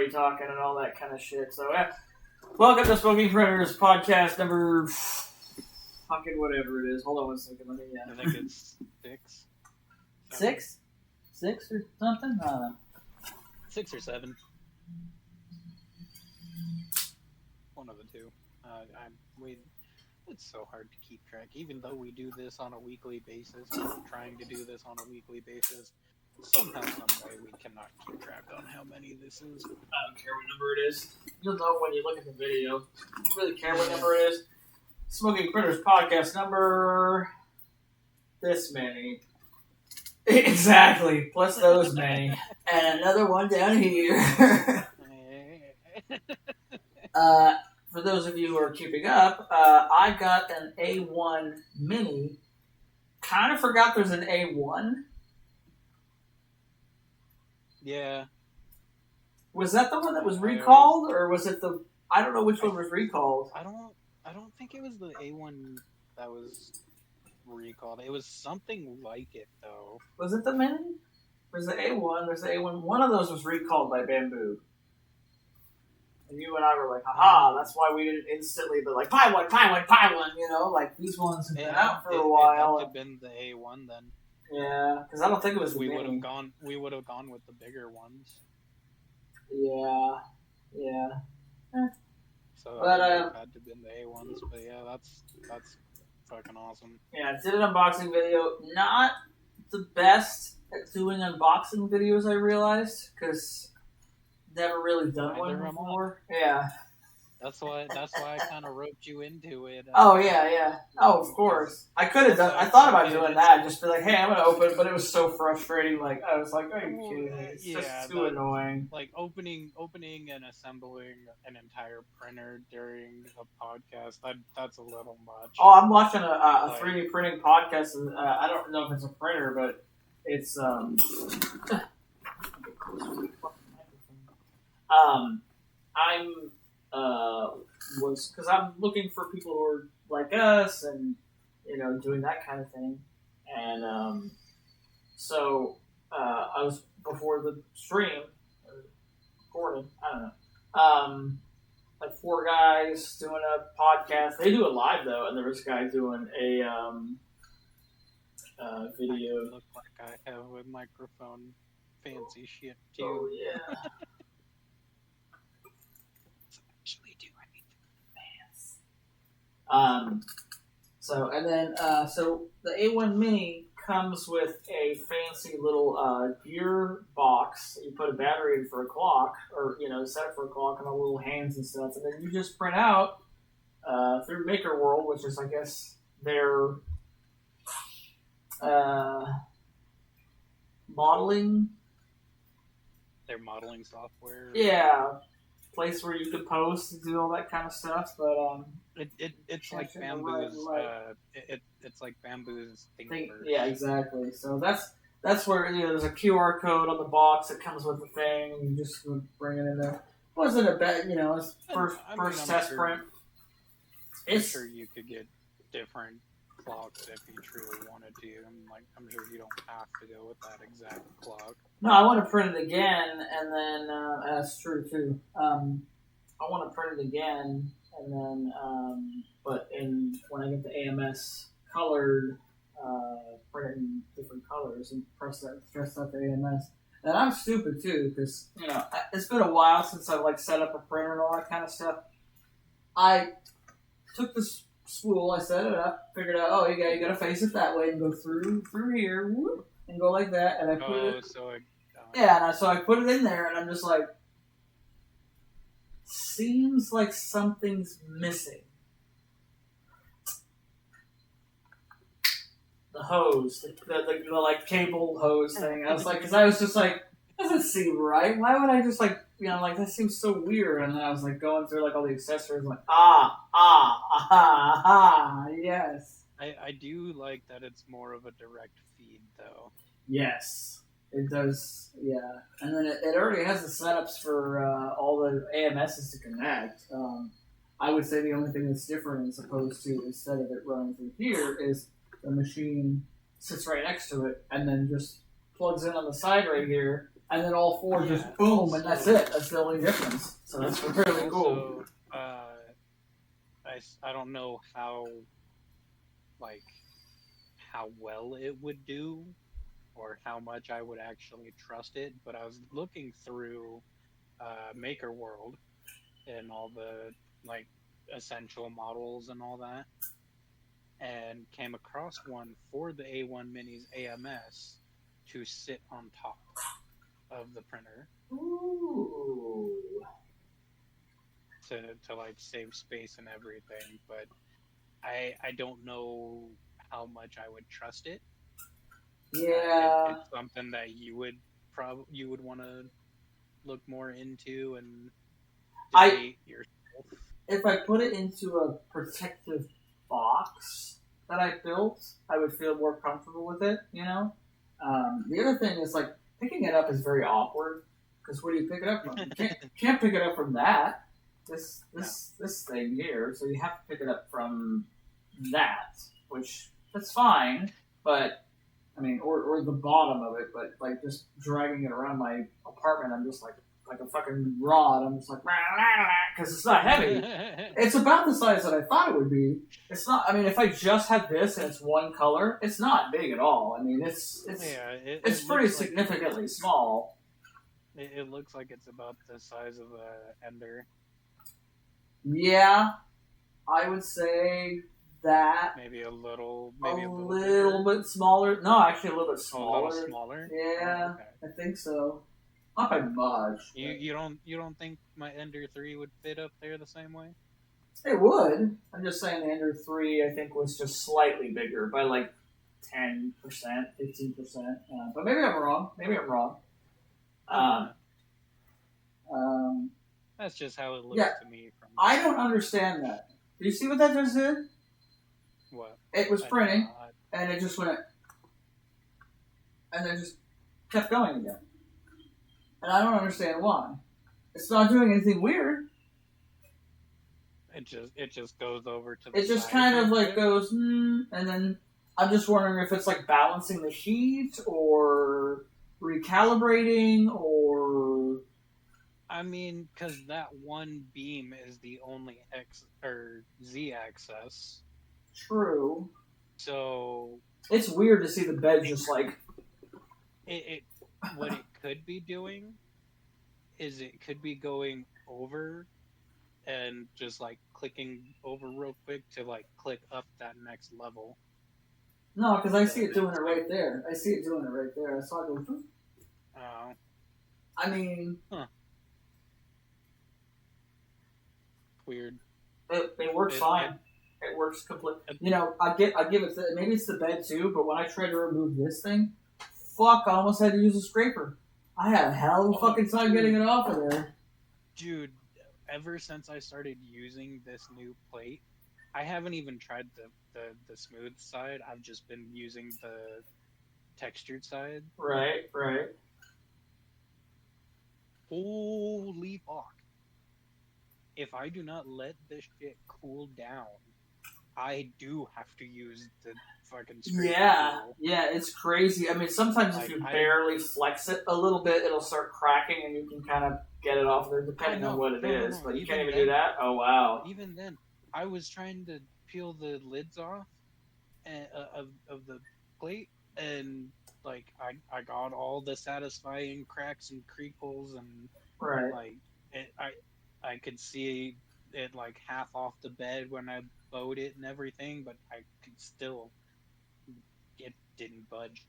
buddy talking and all that kind of shit. So, yeah. Welcome to Smoking Predators podcast number... fucking whatever it is. Hold on one second. Let me... I think it's 6. 6? 6 or something? I don't know. 6 or 7. One of the two. It's so hard to keep track. Even though we do this on a weekly basis, we're trying to do this on a weekly basis, somehow, some way, we cannot keep track on how many this is. I don't care what number it is. You'll know when you look at the video. You don't really care what number it is. Smoking Critters podcast number... this many. Exactly. Plus those many. And another one down here. For those of you who are keeping up, I got an A1 Mini. Kind of forgot there's an A1. Yeah. Was that the one that was recalled, or was it the... I don't know which one was recalled. I don't think it was the A1 that was recalled. It was something like it, though. Was it the Mini? There's the A1, there's the A1. One of those was recalled by Bamboo. And you and I were like, haha, that's why we didn't instantly be like, buy one, you know? Like, these ones have been out for a while. It had been the A1 then. Yeah, because I don't think it was the We Mini. would have gone with the bigger ones. Yeah. So But, it had to have been the A1s, but yeah, that's fucking awesome. Yeah, did an unboxing video. Not the best at doing unboxing videos, I realized, because never really done one before. Yeah. That's why I kind of roped you into it. Oh yeah. Oh, of course. I could have done. I thought about doing that, just be like, "Hey, I'm gonna open," but it was so frustrating. Like I was like, "Are you kidding me? It's just too annoying." Like opening and assembling an entire printer during a podcast. That's a little much. Oh, I'm watching a 3D printing podcast, and I don't know if it's a printer, but it's because I'm looking for people who are like us and, you know, doing that kind of thing. And so I was, before the stream, or recording, I don't know, like 4 guys doing a podcast. They do it live, though, and there was a guy doing a video. I look like I have a microphone fancy shit, too. Oh, yeah. So the A1 Mini comes with a fancy little gear box that you put a battery in for a clock, or, you know, set it for a clock, and all little hands and stuff, and then you just print out through Maker World, which is, I guess, their modeling. Their modeling software. Yeah. Place where you could post and do all that kind of stuff, but it's like Bamboo's it's like Bamboo's thing. Yeah, exactly. So that's where, you know, there's a QR code on the box that comes with the thing, and you just bring it in there. It wasn't a bad, you know, it's first test print. I'm sure you could get different clocks if you truly wanted to. I'm sure you don't have to go with that exact clock. No, I want to print it again, and then that's true too. I want to print it again, and then but when I get the AMS colored, print it in different colors and dress out the AMS. And I'm stupid too, because, you know, it's been a while since I've set up a printer and all that kind of stuff. I took this spool, I set it up, figured out, oh, you gotta face it that way and go through here, whoop, and go like that, and I put it. So I put it in there, and I'm just like, seems like something's missing. The hose, the cable hose thing. I was like, because I was just like, doesn't seem right. Why would I just that seems so weird. And then I was going through all the accessories, yes. I do like that it's more of a direct feed, though. Yes, it does. Yeah, and then it already has the setups for all the AMSs to connect. I would say the only thing that's different, as opposed to instead of it running through here, is the machine sits right next to it and then just plugs in on the side right here, and then all four just Yeah, boom, and that's also- it. That's the only difference. So that's really cool. Also, I don't know like how well it would do or how much I would actually trust it, but I was looking through Maker World and all the like essential models and all that, and came across one for the A1 Minis AMS to sit on top of the printer Ooh. to like save space and everything, but I don't know how much I would trust it. Yeah. It's something that you would want to look more into and I debate yourself. if I put it into a protective box that I built, I would feel more comfortable with it. You know. The other thing is like picking it up is very awkward because where do you pick it up from? You can't pick it up from that. This thing here, so you have to pick it up from that, which that's fine, but I mean, or the bottom of it, but like just dragging it around my apartment, I'm just like a fucking rod. I'm just like because it's not heavy. It's about the size that I thought it would be. It's not. I mean, if I just had this and it's one color, it's not big at all. I mean, it's it pretty looks like significantly small. it looks like it's about the size of a Ender. Yeah, I would say that Maybe a little bit smaller. No, actually a little bit a smaller. little smaller. Yeah, Oh, okay. I think so. Not by much. You don't think my Ender 3 would fit up there the same way? It would. I'm just saying the Ender 3, I think, was just slightly bigger by like 10%, 15%. But maybe I'm wrong. Um, That's just how it looks yeah, to me. From I don't understand that. Do you see what that just did? what It was I printing, know, and it just went, and then just kept going again. And I don't understand why. It's not doing anything weird. it just goes over to the It just side kind of real like quick. goes, and then I'm just wondering if it's like balancing the heat or recalibrating or. I mean, because that one beam is the only X or Z axis, True. so It's weird to see the bed just like. it what it could be doing is it could be going over and just like clicking over real quick to like click up that next level. No, because I see it doing it right there. I see it doing it right there. I saw it go. Oh. I mean. Huh. Weird. It works fine. It works completely. You know, I give it. Maybe it's the bed too, but when I tried to remove this thing, fuck, I almost had to use a scraper. I had a hell of a fucking time getting it off of there. Dude, ever since I started using this new plate, I haven't even tried the smooth side. I've just been using the textured side. Right. Holy fuck. If I do not let this shit cool down, I do have to use the fucking scraper tool. Yeah, it's crazy. I mean, sometimes if you barely flex it a little bit, it'll start cracking and you can kind of get it off there depending on what it is. But you can't even do that? Oh, wow. Even then, I was trying to peel the lids off of the plate, and like I got all the satisfying cracks and creakles, and like I could see it like half off the bed when I bowed it and everything, but I could still, it didn't budge.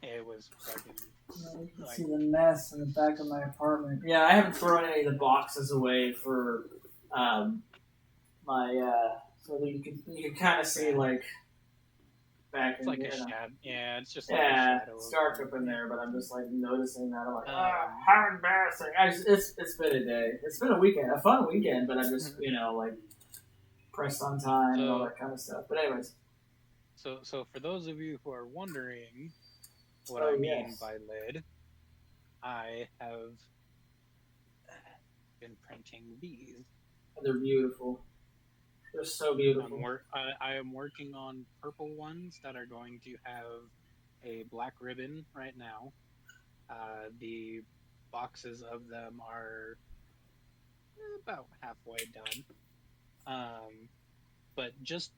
It was fucking. You can see the mess in the back of my apartment. Yeah, I haven't thrown any of the boxes away for my so that you can kind of see like back It's in like here. a shadow. Yeah, it's just like a yeah, shadow. it's dark up in there, but I'm just like noticing that. I'm like, how embarrassing! It's been a day. It's been a fun weekend, but I'm just like pressed on time and all that kind of stuff. But anyways. So for those of you who are wondering what I mean by lid, I have been printing these. They're beautiful. They're so beautiful. I am working on purple ones that are going to have a black ribbon right now. The boxes of them are about halfway done. Um, but just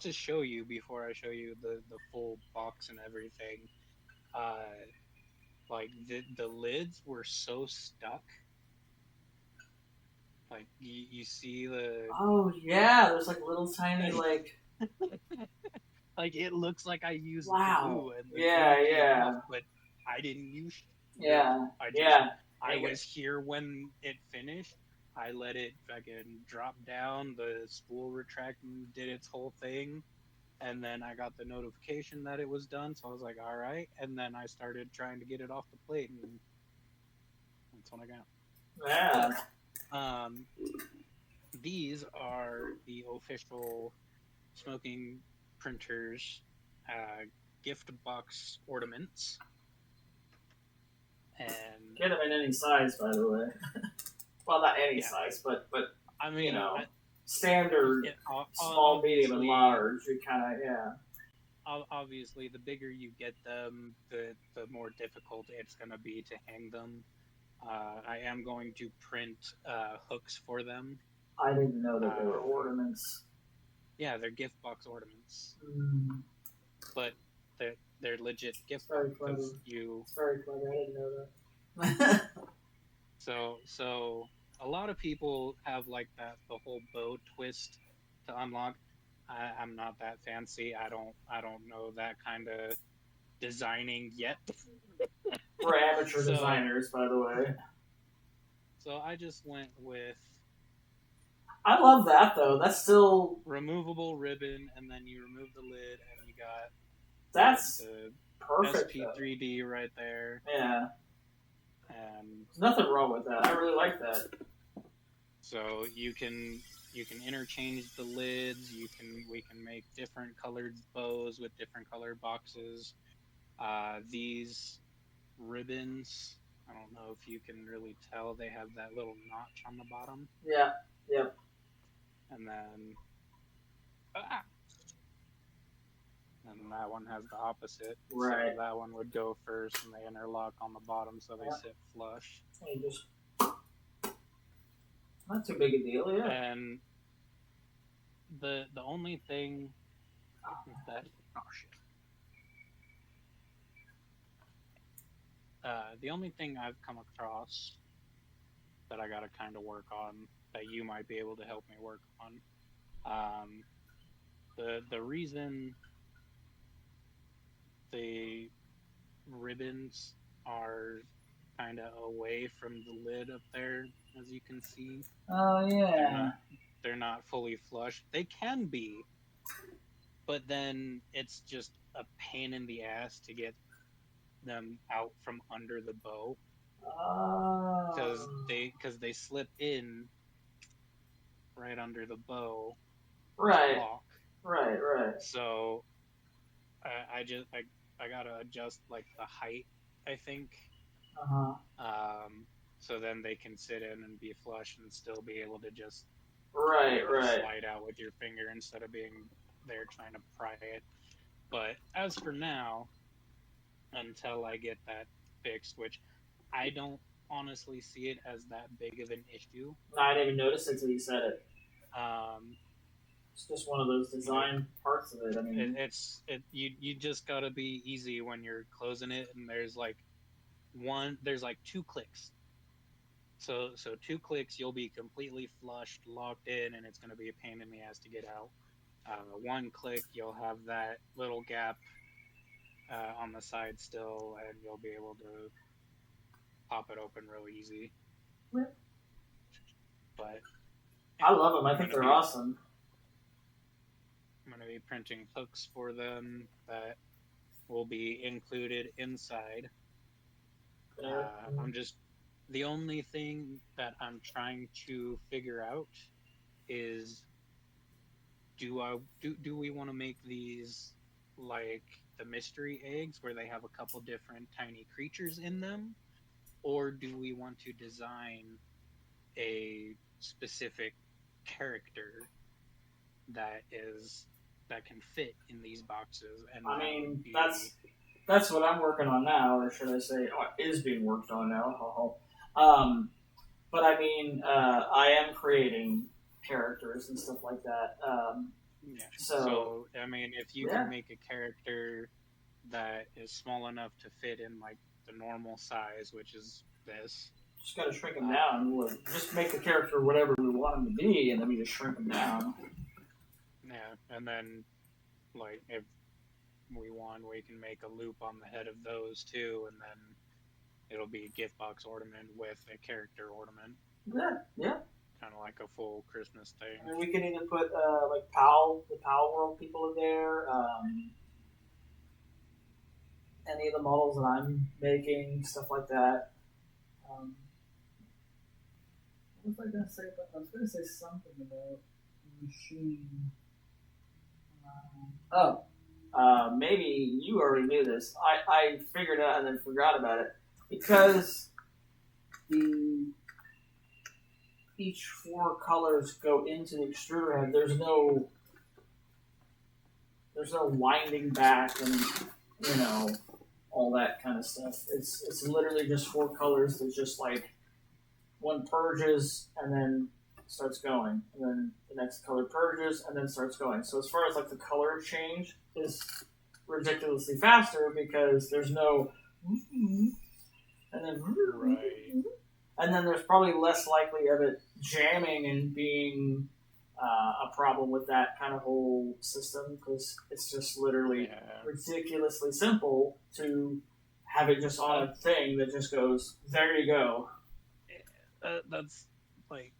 to show you before I show you the full box and everything, uh, like the lids were so stuck. Like you see the Oh yeah, there's like little tiny like. like it looks like I used Wow. glue and the glue Yeah, came off, yeah, but I didn't use really. yeah, I just yeah. I Dang was it. here when it finished. I let it fucking drop down, the spool retracting did its whole thing, and then I got the notification that it was done, so I was like, all right, and then I started trying to get it off the plate, and that's what I got. Yeah. But these are the official smoking printers gift box ornaments, and Get them in any size, by the way. Well, not any yeah, size, but I you mean, know, standard, small, medium, and obviously, large. You kind of yeah. obviously, the bigger you get them, the more difficult it's going to be to hang them. I am going to print hooks for them. I didn't know that they were Uh, ornaments. yeah, they're gift box ornaments, Mm, but they're legit it's gift box very clever. because you. It's very clever. I didn't know that. So a lot of people have like that the whole bow twist to unlock. I'm not that fancy. I don't know that kind of designing yet. We're amateur So designers, by the way. so I just went with I love that though. That's still removable ribbon, and then you remove the lid, and you got that's the perfect though. SP3D right there, Yeah, and there's nothing wrong with that. I really like that. so you can interchange the lids. We can make different colored bows with different colored boxes. These ribbons, I don't know if you can really tell, they have that little notch on the bottom, Yeah, yep, and then ah, and that one has the opposite. So right. that one would go first, and they interlock on the bottom, so they Yeah, sit flush. you just not too big a deal. Yeah. And the only thing that oh shit. The only thing I've come across that I got to kind of work on that you might be able to help me work on. The reason the ribbons are kind of away from the lid up there, as you can see, Oh they're yeah. not they're not fully flush. They can be, but then it's just a pain in the ass to get them out from under the bow because Oh. they slip in right under the bow to Right. lock. Right. Right. So I gotta adjust like the height, I think, Uh huh. so then they can sit in and be flush and still be able to just Right. Right. slide out with your finger instead of being there trying to pry it. But as for now, until I get that fixed, which I don't honestly see it as that big of an issue. No, I didn't even notice it until you said it. Um, It's just one of those design parts of it. I mean, you just gotta be easy when you're closing it, and there's like two clicks. So two clicks, you'll be completely flushed, locked in, and it's gonna be a pain in the ass to get out. One click, you'll have that little gap on the side still, and you'll be able to pop it open real easy. But I love them. I think they're awesome. I'm going to be printing hooks for them that will be included inside. The only thing that I'm trying to figure out is do we want to make these like the mystery eggs where they have a couple different tiny creatures in them, or do we want to design a specific character that can fit in these boxes? And I mean, that's that's what I'm working on now, or should I say, is being worked on now. But I mean, I am creating characters and stuff like that. Yeah. So I mean, if you yeah, can make a character that is small enough to fit in like the normal size, which is this. just got to shrink them Um, down. We'll just make the character whatever we want him to be, and then we just shrink them down. yeah, and then like if we want, we can make a loop on the head of those too, and then it'll be a gift box ornament with a character ornament, Yeah, yeah. kind of like a full Christmas thing. I mean, we can even put like the Pal World people in there. Any of the models that I'm making, stuff like that. What was I gonna say? I was gonna say something about machine. Maybe you already knew this. I figured it out and then forgot about it because the each four colors go into the extruder head. There's no winding back and all that kind of stuff. It's literally just four colors that just like one purges and then starts going, and then the next color purges and then starts going. So as far as like the color change is ridiculously faster because there's no and then Right. and then there's probably less likely of it jamming and being a problem with that kind of whole system because it's just literally ridiculously simple to have it just on a thing that just goes, there you go. That's like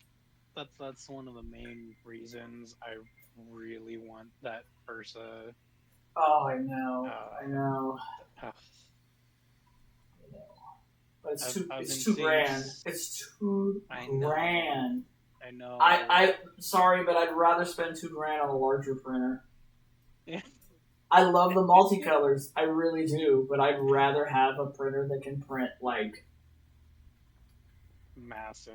that's one of the main reasons I really want that Ursa. Oh, I know. But it's too grand. It's too grand. I know. I sorry, but I'd rather spend $2,000 on a larger printer. Yeah. I love the multicolors, I really do, but I'd rather have a printer that can print like massive.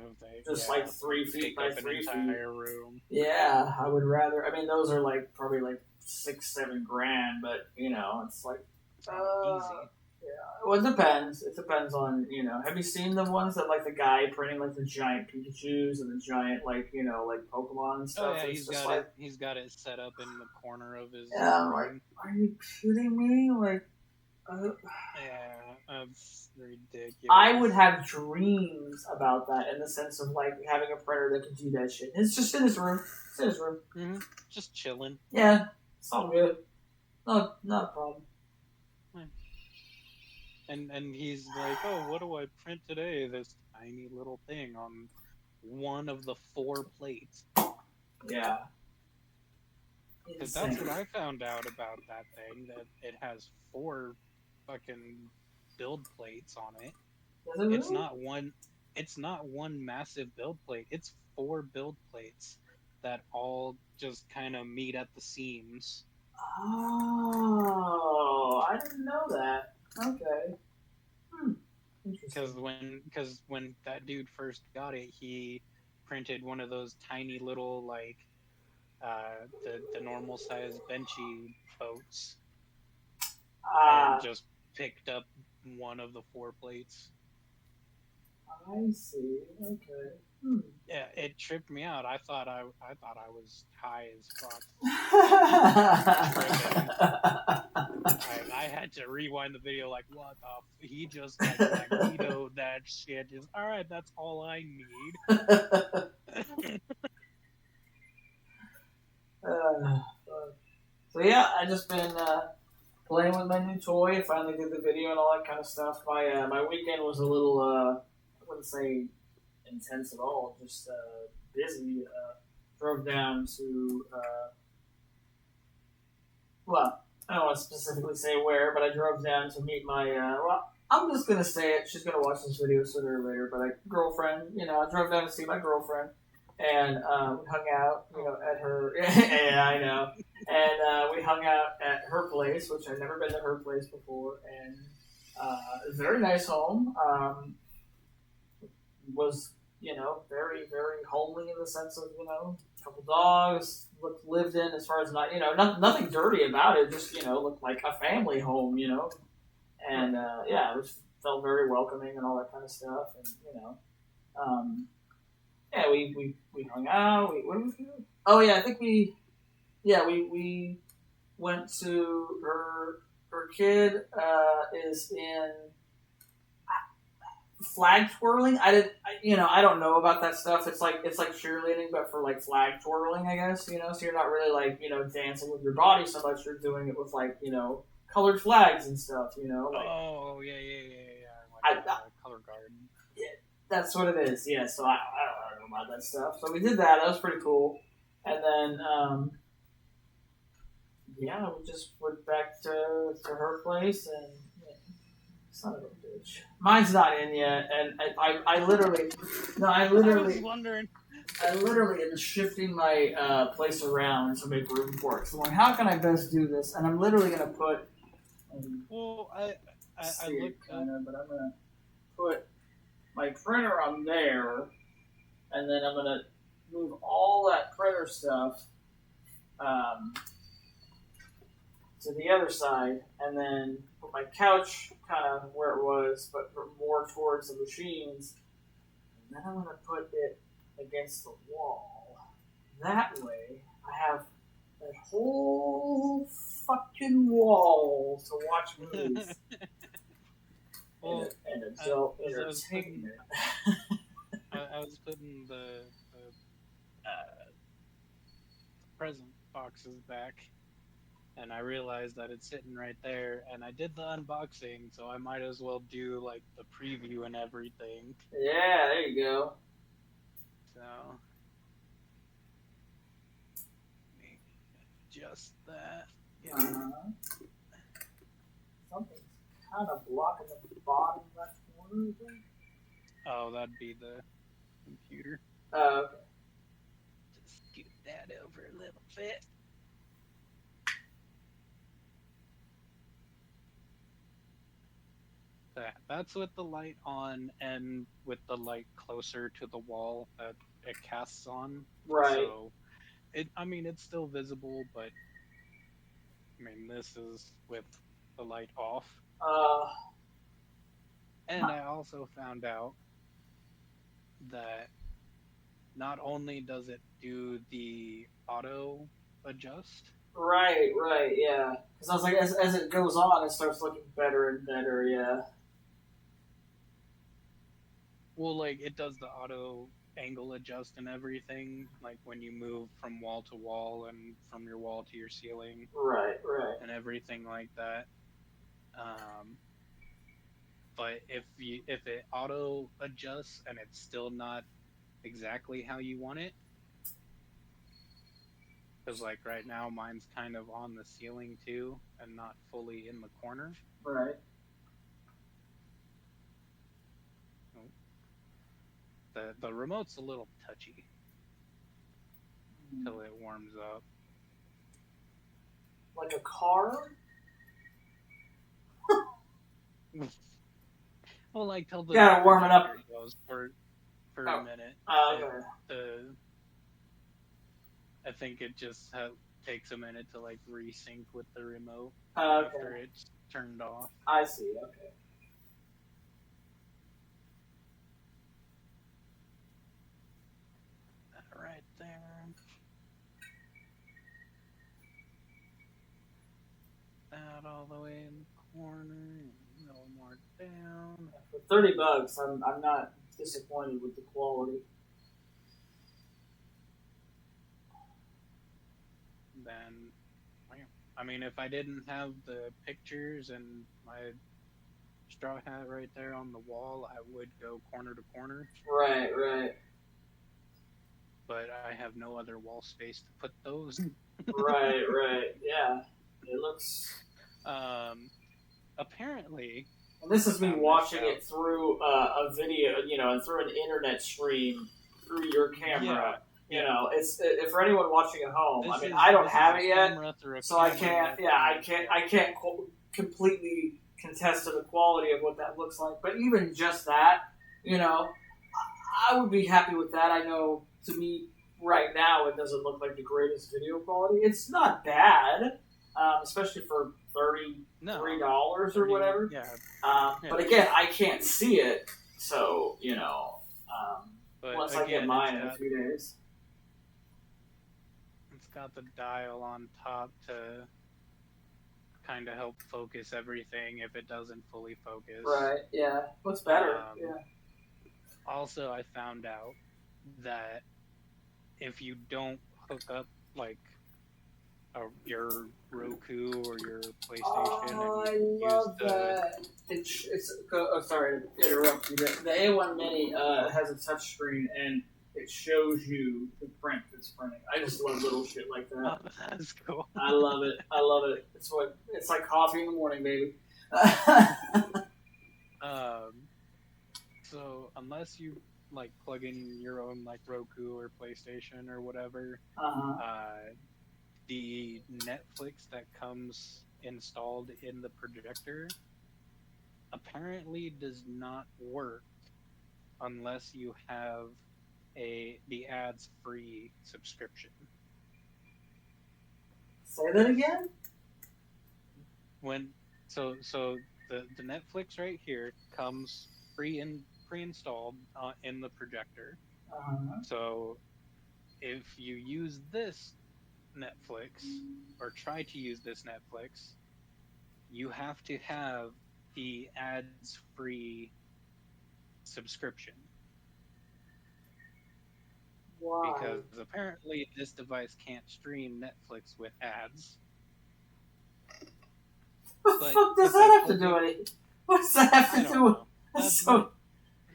Like 3 feet by 3 feet. Room. Yeah, I would rather. I mean, those are like probably like $6-7 but it's like easy. Yeah, well, it depends. It depends on Have you seen the ones that like the guy printing like the giant Pikachu's and the giant like Pokemon and stuff? Oh yeah, he's got it set up in the corner of his. Yeah, I'm like, are you kidding me? Like, yeah, that's ridiculous. I would have dreams about that in the sense of like having a printer that could do that shit. It's just in his room. It's in his room. Mm-hmm. Just chilling. Yeah, it's all good. Not a problem. And he's like, oh, what do I print today? This tiny little thing on one of the 4 plates. Yeah. Because that's what I found out about that thing, that it has 4 fucking build plates on it. Really? It's not one massive build plate. It's 4 build plates that all just kind of meet at the seams. Oh, I didn't know that. Okay. Because when that dude first got it, he printed one of those tiny little like the normal size benchy boats, and just picked up one of the 4 plates. I see. Okay. Yeah, it tripped me out. I thought I was high as fuck. I had to rewind the video. Like, what the? He just like Magneto'd that shit. Just all right. That's all I need. So yeah, I just been playing with my new toy. Finally did the video and all that kind of stuff. My weekend was a little I wouldn't say intense at all. Just busy. Drove down to I don't want to specifically say where, but I drove down to meet my I'm just gonna say it. She's gonna watch this video sooner or later. But girlfriend, I drove down to see my girlfriend, and we hung out, at her. Yeah, I know. And we hung out at her place, which I'd never been to her place before, and a very nice home. Was very, very homely in the sense of a couple dogs, lived in as far as nothing dirty about it. Just looked like a family home. and yeah, it was, felt very welcoming and all that kind of stuff. And yeah, we hung out. What did we do? Oh yeah, I think we went to her kid is in flag twirling. I don't know about that stuff. It's like cheerleading, but for like flag twirling, I guess. So you're not really like dancing with your body so much. You're doing it with like colored flags and stuff. Like, oh yeah. Like color guard. Yeah, that's what it is. Yeah. So I don't know about that stuff. So we did that. That was pretty cool. And then yeah, we just went back to her place and. Son of a bitch. Mine's not in yet, and I literally was wondering. I literally am shifting my place around to make room for it. So I'm like, how can I best do this? And I'm literally gonna put. Well, I looked kind of, but I'm gonna put my printer on there, and then I'm gonna move all that printer stuff to the other side, and then put my couch kind of where it was, but more towards the machines. And then I'm going to put it against the wall. That way, I have that whole fucking wall to watch movies. Well, and adult entertainment. I was putting the present boxes back. And I realized that it's sitting right there, and I did the unboxing, so I might as well do like the preview and everything. Yeah, there you go. So, let me adjust that. Yeah. Something's kind of blocking the bottom left corner. Oh, that'd be the computer. Oh, okay. Just scoot that over a little bit. That's with the light on and with the light closer to the wall that it casts on. Right. So, it's still visible, but this is with the light off. And I also found out that not only does it do the auto adjust. Right, yeah. Because I was like, as it goes on, it starts looking better and better, yeah. Well, like, it does the auto angle adjust and everything, like when you move from wall to wall and from your wall to your ceiling. Right. And everything like that. But if it auto adjusts and it's still not exactly how you want it, because like right now mine's kind of on the ceiling too and not fully in the corner. Right. The remote's a little touchy until it warms up. Like a car? Well, like till the gotta warm it up goes for a minute. Okay. I think it just takes a minute to like resync with the remote Okay. after it's turned off. I see. Okay. Right there. That all the way in the corner, and a little more down. For $30, I'm not disappointed with the quality. Then, if I didn't have the pictures and my straw hat right there on the wall, I would go corner to corner. Right. But I have no other wall space to put those. Right. Yeah. It looks. Apparently. And this is me watching it through a video, and through an internet stream through your camera. Yeah. It's for anyone watching at home. I don't have it yet, so I can't. Yeah, I can't completely contest to the quality of what that looks like. But even just that, I would be happy with that. I know, to me, right now, it doesn't look like the greatest video quality. It's not bad, especially for $33 No, or 30. whatever. Yeah, But yeah. again, I can't see it, so But once I get again, mine in a few days. it's got the dial on top to kind of help focus everything if it doesn't fully focus. Right? Yeah. What's better? Yeah. Also, I found out that if you don't hook up like your Roku or your PlayStation, Oh, I and you love use that. Sorry to interrupt you. The A1 Mini has a touch screen and it shows you the print that's printing. I just love little shit like that. Oh, that's cool. I love it. I love it. It's like coffee in the morning, baby. So unless you like plug in your own like Roku or PlayStation or whatever, the Netflix that comes installed in the projector apparently does not work unless you have the ads free subscription. Say that again? So the Netflix right here comes pre-installed in the projector. So if you use this Netflix or try to use this Netflix, you have to have the ads free subscription. Why? Because apparently this device can't stream Netflix with ads. What the fuck does that have to do with it? What does that have to do with?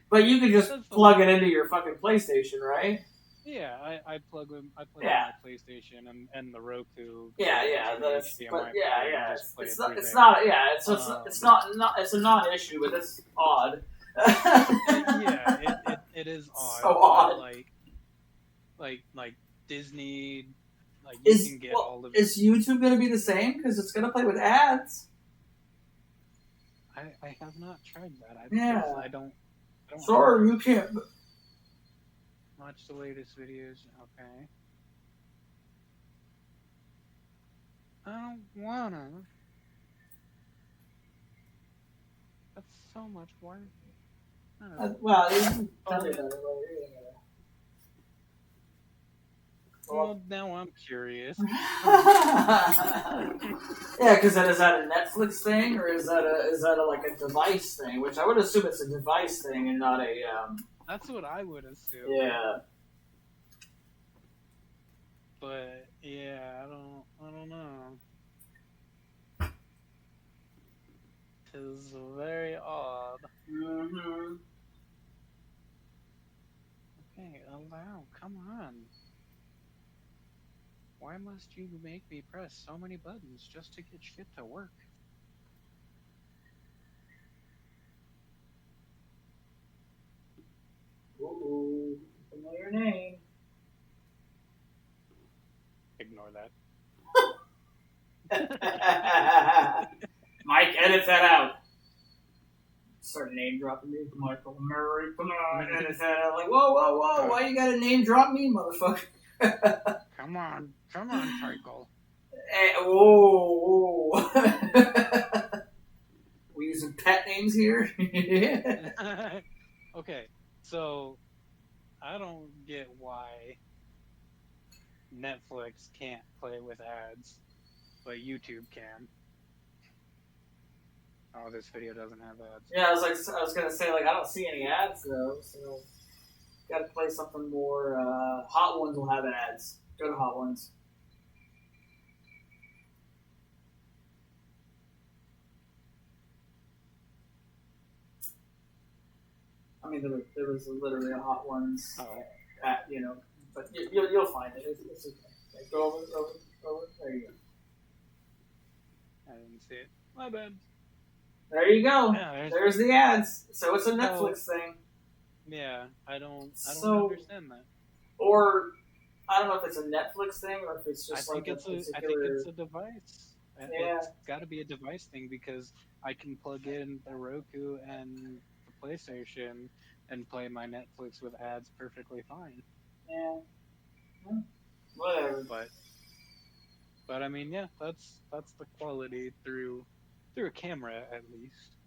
But you can just plug it into your fucking PlayStation, right? Yeah, I plug in my PlayStation and the Roku. Yeah. It's a non-issue, but it's odd. Yeah, it is odd. So odd. Like Disney, like you can get all of. Is YouTube going to be the same? Because it's going to play with ads. I have not tried that. I don't. Sorry, you can't. Watch the latest videos. Okay. I don't wanna. That's so much work. Well, you can tell me that later. Well, now I'm curious. Yeah, because is that a Netflix thing or is that like a device thing? Which I would assume it's a device thing and not a. That's what I would assume. Yeah. But yeah, I don't know. It's very odd. Mm-hmm. Okay, allow. Come on. Why must you make me press so many buttons just to get shit to work? Ooh, familiar name. Ignore that. Mike, edit that out. Start name dropping me, Michael Murray. Come on, edit that out. Like, whoa! Why you gotta name drop me, motherfucker? Come on, Michael. Hey, whoa. We using pet names here? Okay, so I don't get why Netflix can't play with ads, but YouTube can. Oh, this video doesn't have ads. Yeah, I was gonna say, like, I don't see any ads though, so gotta play something more. Hot Ones will have ads. Go to Hot Ones. I mean, there was literally a Hot Ones at, but you'll find it. It's okay. Like, go over. There you go. I didn't see it. My bad. There you go. Yeah, there's the ads. So it's a Netflix thing. Yeah, I don't understand that. Or I don't know if it's a Netflix thing or if it's just I think it's a device. Yeah. It's got to be a device thing because I can plug in the Roku and the PlayStation and play my Netflix with ads perfectly fine. Yeah. Whatever. But But I mean, yeah, that's the quality through a camera at least.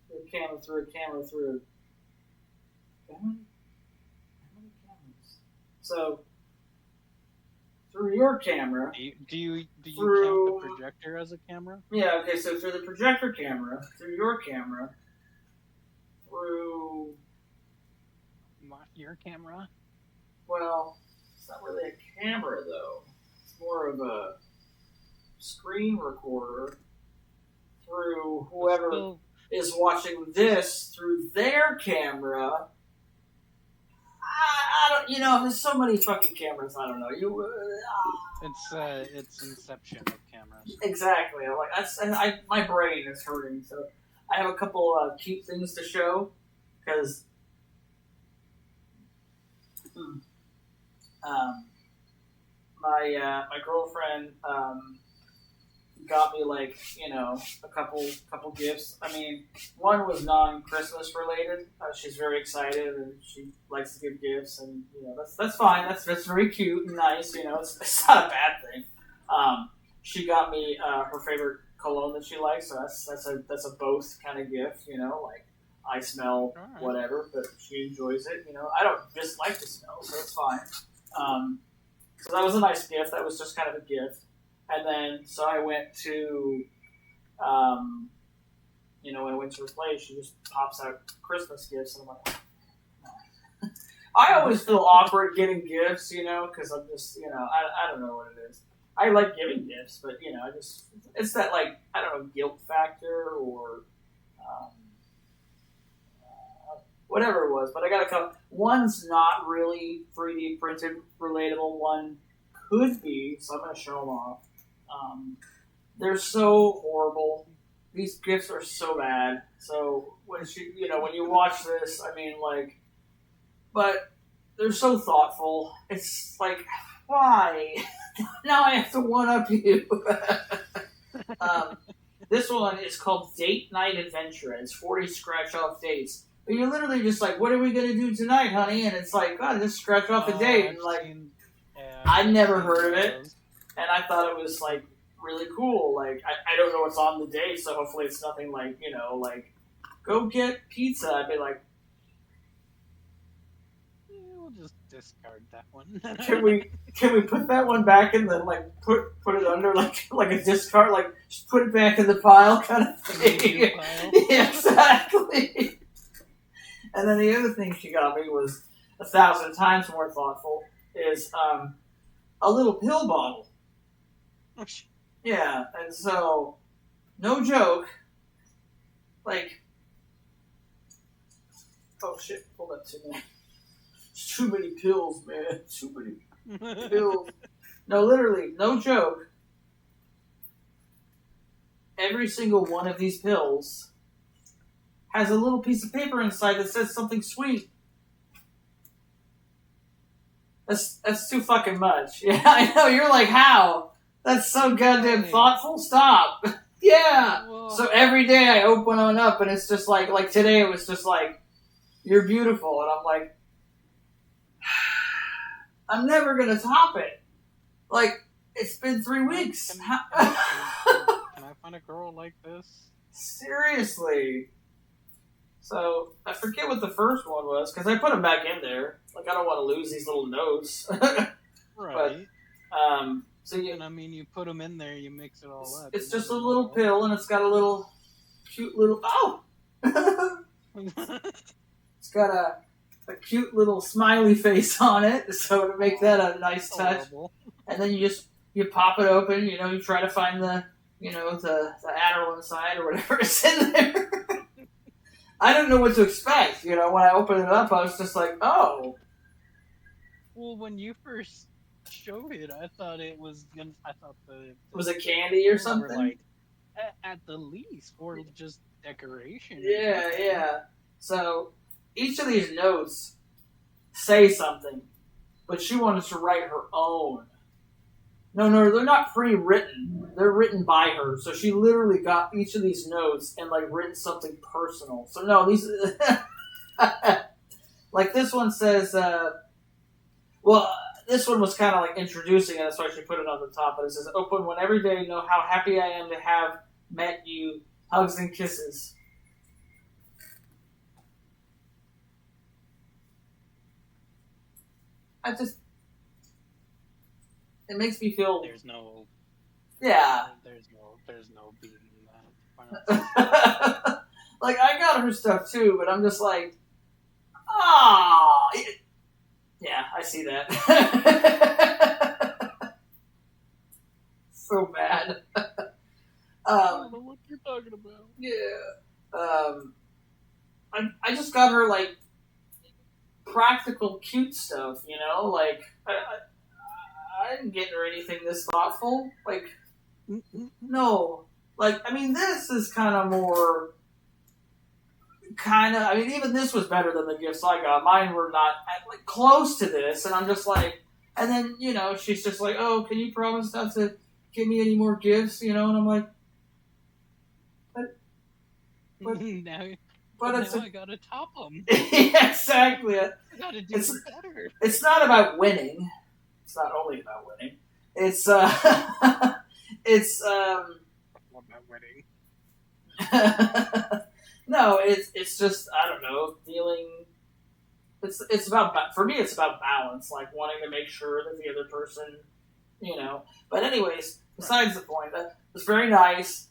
Through a camera, through a camera, through a... How many cameras? So, through your camera... Do you count the projector as a camera? Yeah, okay, so through the projector camera, through your camera, through... Your camera? Well, it's not really a camera, though. It's more of a screen recorder through whoever is watching this through their camera. I don't, there's so many fucking cameras, I don't know. It's inception of cameras. Exactly. My brain is hurting, so I have a couple cute things to show, because my girlfriend got me a couple gifts. I mean, one was non-Christmas related. She's very excited and she likes to give gifts, and that's fine. That's very cute and nice. It's not a bad thing. She got me her favorite cologne that she likes, so that's a both kind of gift. I smell whatever, but she enjoys it. I don't dislike the smell, so it's fine. So that was a nice gift. That was just kind of a gift. And then, so I went to, when I went to her place, she just pops out Christmas gifts, and I'm like, I always feel awkward getting gifts, because I'm just, I don't know what it is. I like giving gifts, but, it's that, I don't know, guilt factor or, whatever it was, but I got a couple. One's not really 3D printed relatable. One could be, so I'm going to show them off. They're so horrible. These gifts are so bad. So when when you watch this, I mean, but they're so thoughtful. It's like, why? Now I have to one up you. This one is called Date Night Adventure. It's 40 scratch off dates. But you're literally just like, what are we going to do tonight, honey? And it's like, God, just scratch off a date. And I'd never heard of it. And I thought it was, really cool. I don't know what's on the date, so hopefully it's nothing go get pizza. I'd be like, we'll just discard that one. Can we put that one back in the, put it under, like a discard, just put it back in the pile kind of thing? Yeah, exactly. And then the other thing she got me was 1,000 times more thoughtful, is a little pill bottle. Yeah, and so, no joke, oh shit, hold up to me. It's too many pills, man. Too many pills. No, literally, no joke. Every single one of these pills has a little piece of paper inside that says something sweet. That's too fucking much. Yeah, I know. You're like, how? That's so goddamn thoughtful. Stop. Yeah. Whoa. So every day I open one up and it's just like today it was just like, you're beautiful. And I'm like, I'm never going to top it. It's been 3 weeks. Can I find a girl like this? Seriously. So, I forget what the first one was, because I put them back in there. I don't want to lose these little notes. Right. But, so you put them in there, you mix it all up. It's just a little pill, and it's got a little cute little... Oh! It's got a cute little smiley face on it, so to make that a nice touch. Horrible. And then you pop it open, you try to find the Adderall inside or whatever is in there. I didn't know what to expect. When I opened it up, I was just like, oh. Well, when you first showed it, I thought it was was it candy or something? At the least, or just decoration. Yeah. So each of these notes say something, but she wanted to write her own. No, they're not pre-written. They're written by her. So she literally got each of these notes and written something personal. So no, these this one says, this one was kind of like introducing it. That's why she put it on the top. But it says, "Open one every day. Know how happy I am to have met you. Hugs and kisses." I just, it makes me feel, There's no yeah. there's no beating that. Like I got her stuff too, but I'm just like, ah, yeah, I see that. So bad. I don't know what you're talking about. Yeah. I just got her like practical, cute stuff. You know, like I didn't get her anything this thoughtful. Like, no. Like, I mean, this is kind of more. I mean, even this was better than the gifts I got. Mine were not like close to this, and I'm just like, and then she's just like, "Oh, can you promise not to give me any more gifts?" And I'm like, but now, but now I gotta top them. Yeah, exactly. I gotta do better. It's not about winning. It's not only about winning. It's it's about winning. No, it's just I don't know, feeling. It's about, for me. It's about balance, like wanting to make sure that the other person, But anyways, besides the point, that was very nice.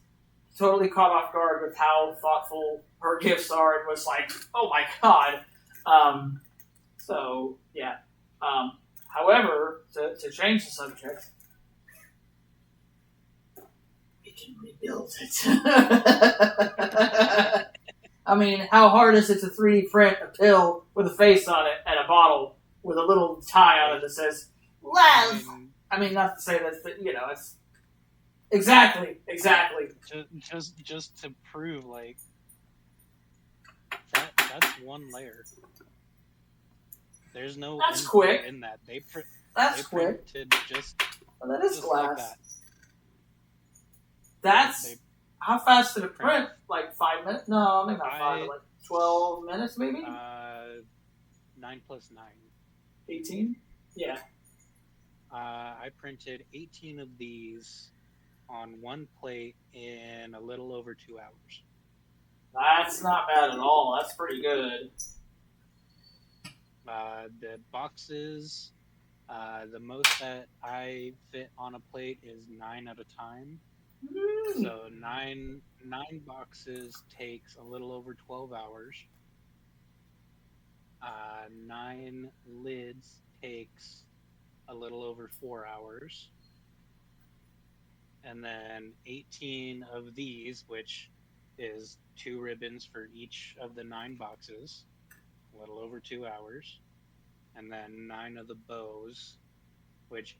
Totally caught off guard with how thoughtful her gifts are, and was like, oh my god. So yeah. However, to change the subject, we can rebuild it. I mean, how hard is it to 3D print a pill with a face on it and a bottle with a little tie on it that says "love"? I mean, not to say that it's exactly. Just to prove like that's one layer. There's no. That's quick. In that That's quick. Just. Well, that is just glass. like that. That's how fast did it print? Like 5 minutes? No, maybe not 5. Like 12 minutes, maybe. 9 plus 9. 18. Yeah. I printed 18 of these on one plate in a little over 2 hours. That's not bad at all. That's pretty good. The boxes, the most that I fit on a plate is 9 at a time. So nine boxes takes a little over 12 hours. 9 lids takes a little over 4 hours. And then 18 of these, which is 2 ribbons for each of the 9 boxes, a little over 2 hours. And then 9 of the bows, which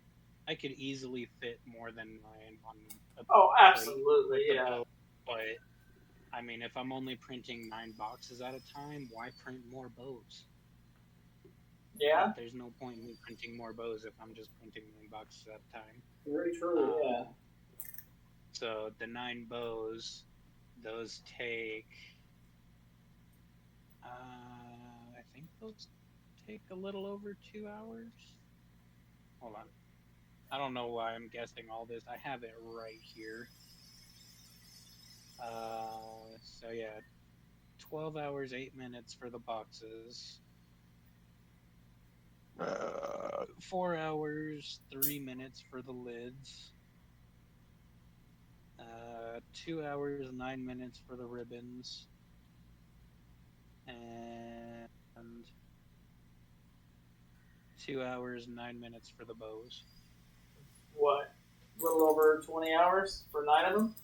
I could easily fit more than 9 on a Oh, absolutely, yeah. bow. But, I mean, if I'm only printing 9 boxes at a time, why print more bows? Yeah. There's no point in me printing more bows if I'm just printing 9 boxes at a time. Very true, yeah. So the 9 bows, those take, I think those take a little over 2 hours. Hold on. I don't know why I'm guessing all this. I have it right here. So yeah, 12 hours, 8 minutes for the boxes. 4 hours, 3 minutes for the lids. 2 hours, 9 minutes for the ribbons. And 2 hours, 9 minutes for the bows. What? A little over 20 hours for 9 of them?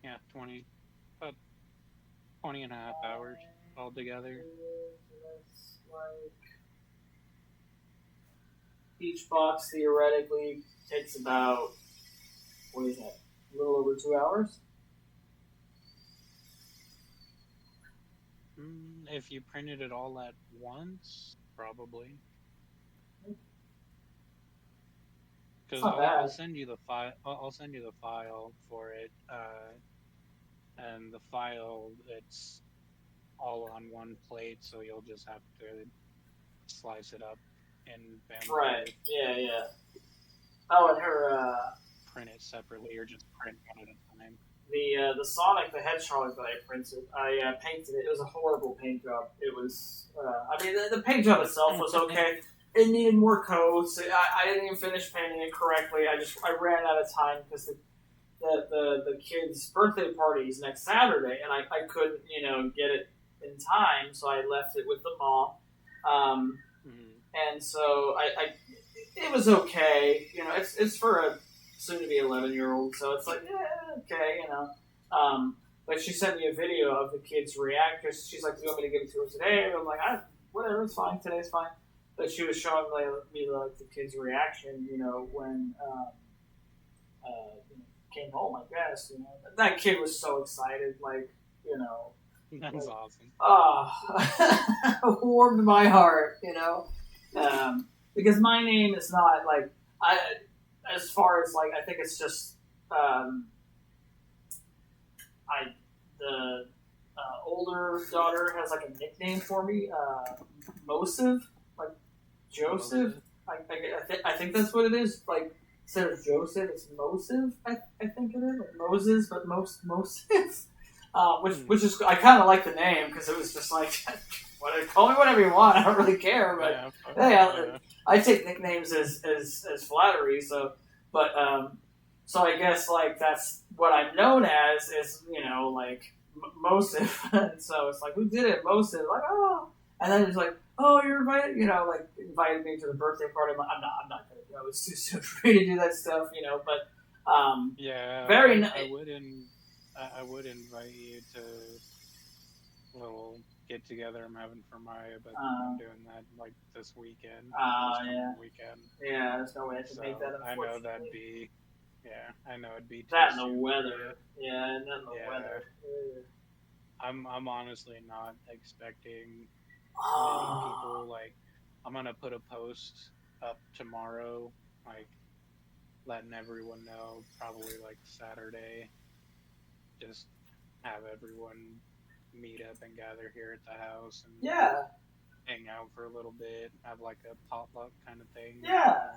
Yeah, 20, about 20 and a half hours altogether. That's like each box theoretically takes about, what is that, a little over 2 hours? If you printed it all at once, probably. It's Because not I'll bad. send you the file. I'll send you the file for it. And the file, it's all on one plate, so you'll just have to slice it up in Right. bamboo. Yeah, yeah. Oh, and her Print it separately, or just print one at a time. the Sonic the Hedgehog that I printed, I painted it. It was a horrible paint job. It was. I mean, the paint job itself was okay. It needed more coats. I didn't even finish painting it correctly. I ran out of time because the kid's birthday party is next Saturday, and I couldn't get it in time, so I left it with the mom. Mm-hmm. And so I it was okay. It's for a soon to be 11-year-old, so it's like okay. But she sent me a video of the kids react. She's like, "Do you want me to give it to her today?" And I'm like, "Whatever, it's fine. Today's fine." But she was showing me the kids' reaction, when came home. I guess that kid was so excited, That's awesome. warmed my heart, because my name is not like I, as far as I think it's just I the older daughter has like a nickname for me, Mosiv, like Joseph. I think that's what it is. Like instead of Joseph, it's Mosiv. I think it is like Moses, but Mosiv. Which is I kind of like the name because it was just like call me whatever you want. I don't really care, but I take nicknames as flattery. So, but so I guess that's what I'm known as is Mosif. And so it's like, who did it? Mosif. Like, oh, and then it's like, oh, you're invited. Invited me to the birthday party. I'm like, I'm not gonna go. It's too soon for me to do that stuff. But very nice. I would invite you to a little get together I'm having for Maya, but I'm doing that this weekend. Yeah. Weekend. Yeah, there's no way I can make that. I know that'd be. Yeah, I know it'd be. That and the weather. Yeah, and then the weather. I'm honestly not expecting many people. I'm gonna put a post up tomorrow, letting everyone know. Probably Saturday. Just have everyone meet up and gather here at the house and hang out for a little bit. Have a potluck kind of thing. Yeah.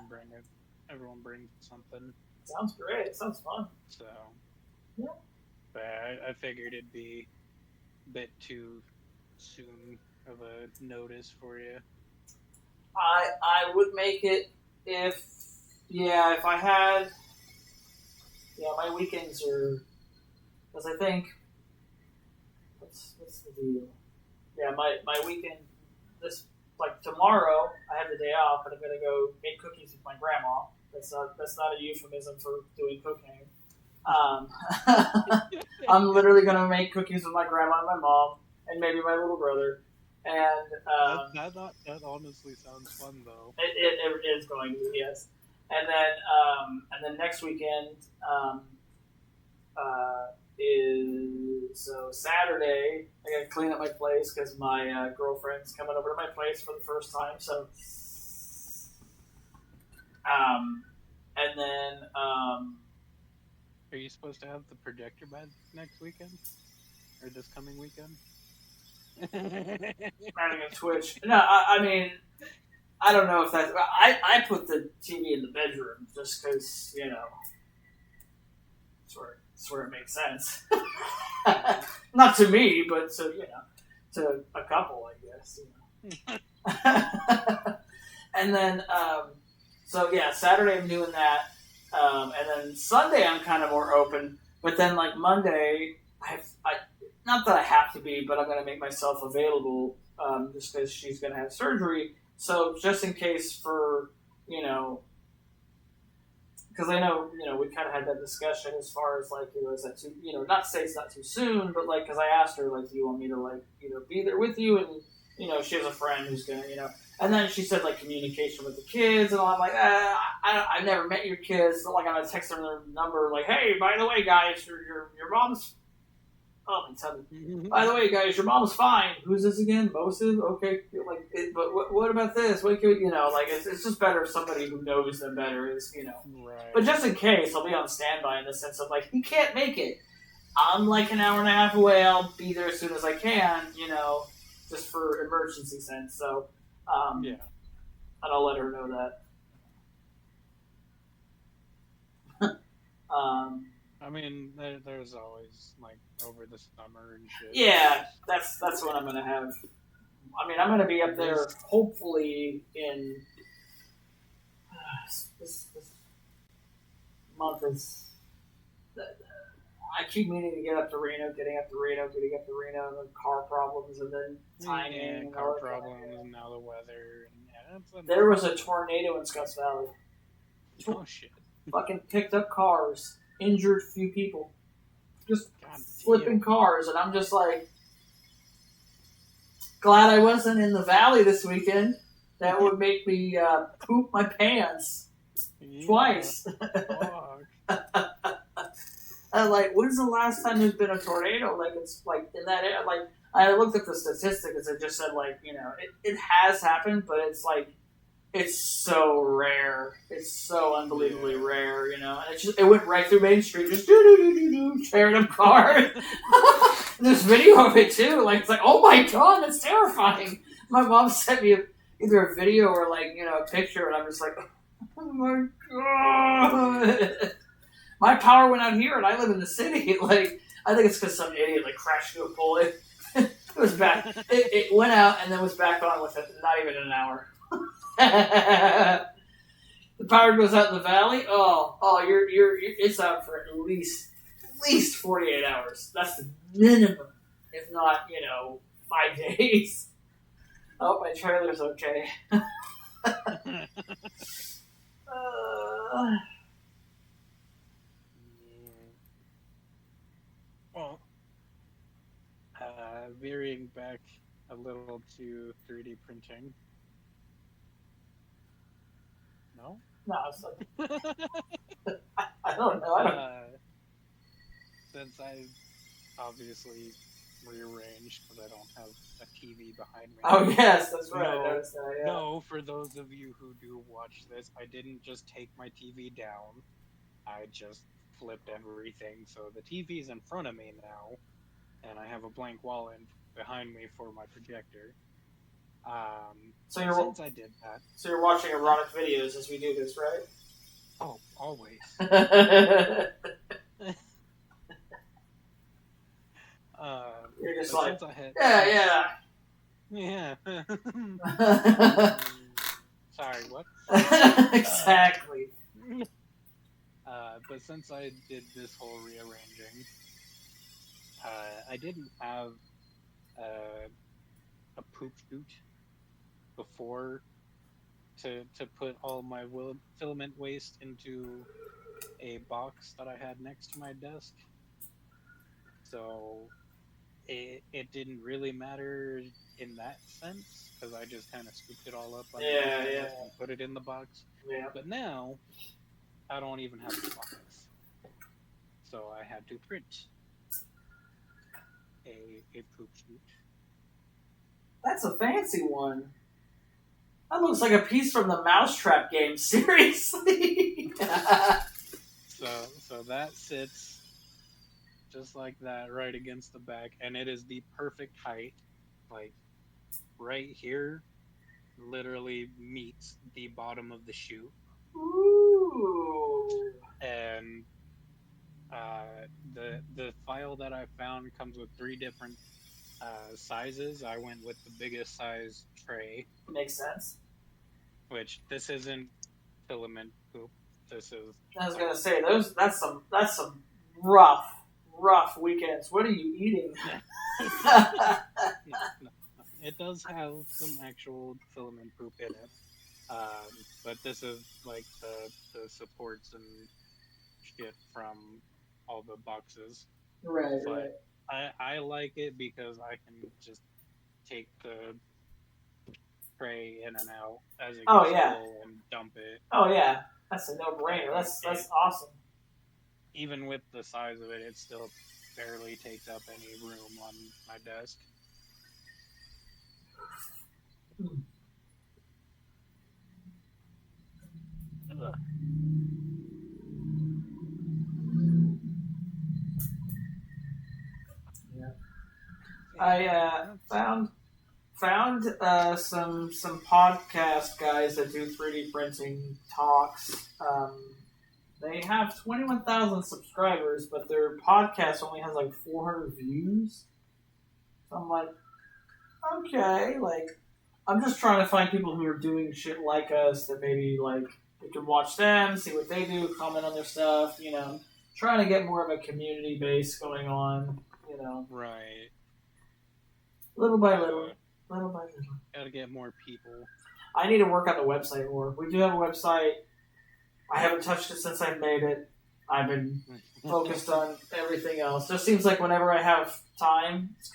Everyone brings something. Sounds great. Sounds fun. So. Yeah. But I figured it'd be a bit too soon of a notice for you. I would make it if I had my weekends are. Because I think, what's the deal? Yeah, my weekend, tomorrow, I have the day off, but I'm going to go make cookies with my grandma. That's not a euphemism for doing cooking. I'm literally going to make cookies with my grandma and my mom, and maybe my little brother. And that honestly sounds fun, though. It is going to be, yes. And then next weekend, so Saturday I gotta clean up my place because my girlfriend's coming over to my place for the first time. So, and then are you supposed to have the projector bed next weekend or this coming weekend? Running a Twitch. No, I mean, I don't know if that's. I put the TV in the bedroom just because That's where it makes sense. Not to me, but to a couple, I guess. And then, Saturday I'm doing that, and then Sunday I'm kind of more open. But then, Monday, I not that I have to be, but I'm going to make myself available just because she's going to have surgery. So just in case for because I know, we kind of had that discussion as far as is that too, not to say it's not too soon, but because I asked her, do you want me to be there with you? And, she has a friend who's going to, and then she said communication with the kids and all. I'm like, I've never met your kids. So I'm going to text them their number, hey, by the way, guys, your mom's call me, tell me. By the way, guys, your mom's fine. Who's this again? Moses? Okay, like, but what about this? What can we, like it's just better if somebody who knows them better is, Right. But just in case, I'll be on standby in the sense of like he can't make it. I'm like an hour and a half away. I'll be there as soon as I can, just for emergency sense. So, Yeah. and I'll let her know that. I mean, there's always like over the summer and shit. Yeah, that's what I'm gonna have. I mean, I'm gonna be up there hopefully in this month is. I keep meaning to get up to Reno, getting up to Reno, and then car problems, and then timing. And car problems, and now the weather. And there was a tornado in Scotts Valley. Oh shit! Fucking picked up cars, injured few people, just flipping cars, and I'm just like, glad I wasn't in the valley this weekend. That would make me poop my pants twice. Like, when's the last time there's been a tornado? Like, it's like in that area. Like, I looked at the statistics. It just said like, it has happened, but it's like, it's so rare. It's so unbelievably rare, and it went right through Main Street, just tearing up cars. There's video of it too. Like, it's like, oh my god, that's terrifying. My mom sent me either a video or like, a picture, and I'm just like, oh my god. My power went out here, and I live in the city. Like, I think it's because some idiot like crashed into a pole. It was back. It went out and then was back on with not even an hour. The power goes out in the valley. Oh, you're it's out for at least 48 hours. That's the minimum, if not 5 days. Oh, my trailer's okay. Well, veering back a little to 3D printing. No? No, it's like, I don't know. Since I've obviously rearranged because I don't have a TV behind me. Oh, yes, that's right. I noticed that, yeah. No, for those of you who do watch this, I didn't just take my TV down. I just flipped everything, so the TV's in front of me now, and I have a blank wall behind me for my projector. Since I did that. So you're watching erotic videos as we do this, right? Oh, always. You're just like, yeah. Sorry, what? Exactly. But since I did this whole rearranging, I didn't have a poop chute before to put all my filament waste into a box that I had next to my desk. So it didn't really matter in that sense because I just kind of scooped it all up and put it in the box. Yeah. But now I don't even have the box, so I had to print a poop chute. That's a fancy one. That looks like a piece from the Mousetrap game. Seriously. So that sits just like that right against the back, and it is the perfect height. Like right here, literally meets the bottom of the chute. Ooh. And the file that I found comes with 3 different sizes. I went with the biggest size tray. Makes sense. Which this isn't filament poop. This is. I was gonna say that's some rough weekends. What are you eating? No. It does have some actual filament poop in it, but this is like the supports and shit from all the boxes. Right. But I like it because I can just take the tray in and out as it gets full and dump it. Oh yeah, that's a no-brainer. That's awesome. Even with the size of it, it's still barely takes up any room on my desk. Ugh. Yeah. Yeah, Found some podcast guys that do 3D printing talks. They have 21,000 subscribers, but their podcast only has like 400 views. So I'm like, okay, like I'm just trying to find people who are doing shit like us that maybe like we can watch them, see what they do, comment on their stuff. Trying to get more of a community base going on. right. Little by Gotta, little, little by little. gotta get more people. I need to work on the website more. We do have a website. I haven't touched it since I made it. I've been focused on everything else. Just seems like whenever I have time, it's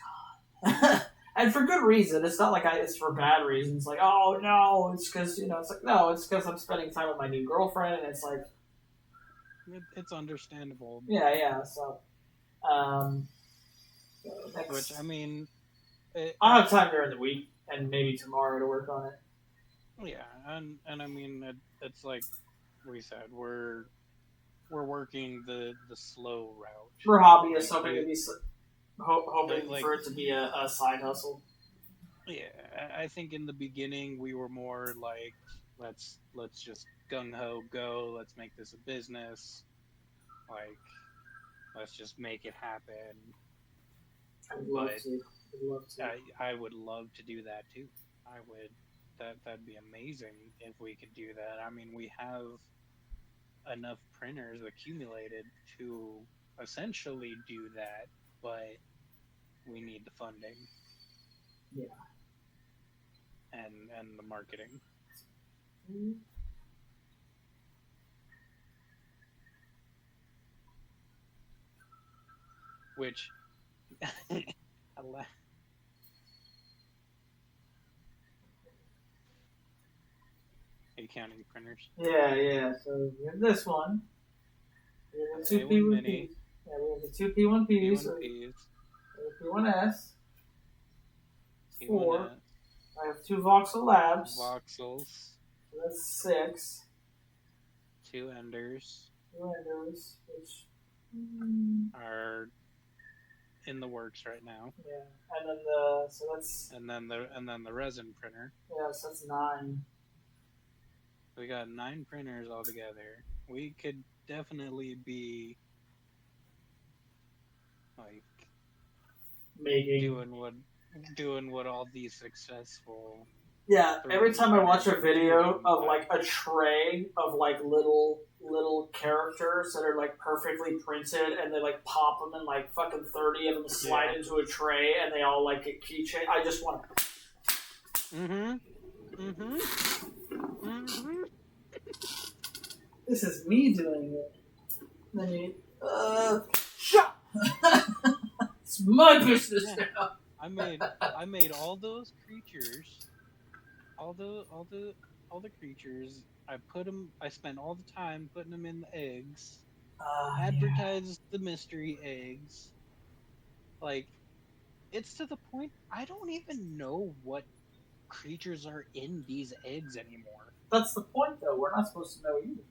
gone. And for good reason. It's not like it's for bad reasons. Like, oh no, it's because it's like no, it's because I'm spending time with my new girlfriend, and it's like It's understandable. yeah. So, Which I mean, I'll have time during the week and maybe tomorrow to work on it. yeah, and I mean, it's like we said, we're working the slow route. We're hobbyists, Like, hoping like- for it to be a side hustle. Yeah, I think in the beginning we were more like, let's just gung ho go. Let's make this a business. Like, let's just make it happen. I would love to. I would love to do that too. I would. That'd be amazing if we could do that. I mean, we have enough printers accumulated to essentially do that, but we need the funding. Yeah. And the marketing. Which Are you counting printers? Yeah. So we have this one. We have the two P1 Ps. Yeah, we have the two P1 Ps. P1S. 4. I have 2 Voxel Labs. Voxels. So that's 6. 2 Enders. 2 Enders, which are in the works right now. Yeah, and then the resin printer. Yeah, so that's 9. We got 9 printers altogether. We could definitely be like doing what all these successful. Yeah, every time I watch a video of like a tray of like little characters that are like perfectly printed, and they like pop them and like fucking 30 of them slide into a tray, and they all like get keychain. I just want to. This is me doing it. Then you shut. It's my business now. I made all those creatures, all the creatures. I spent all the time putting them in the eggs. Advertised the mystery eggs. Like, it's to the point I don't even know what creatures are in these eggs anymore. That's the point, though. We're not supposed to know either.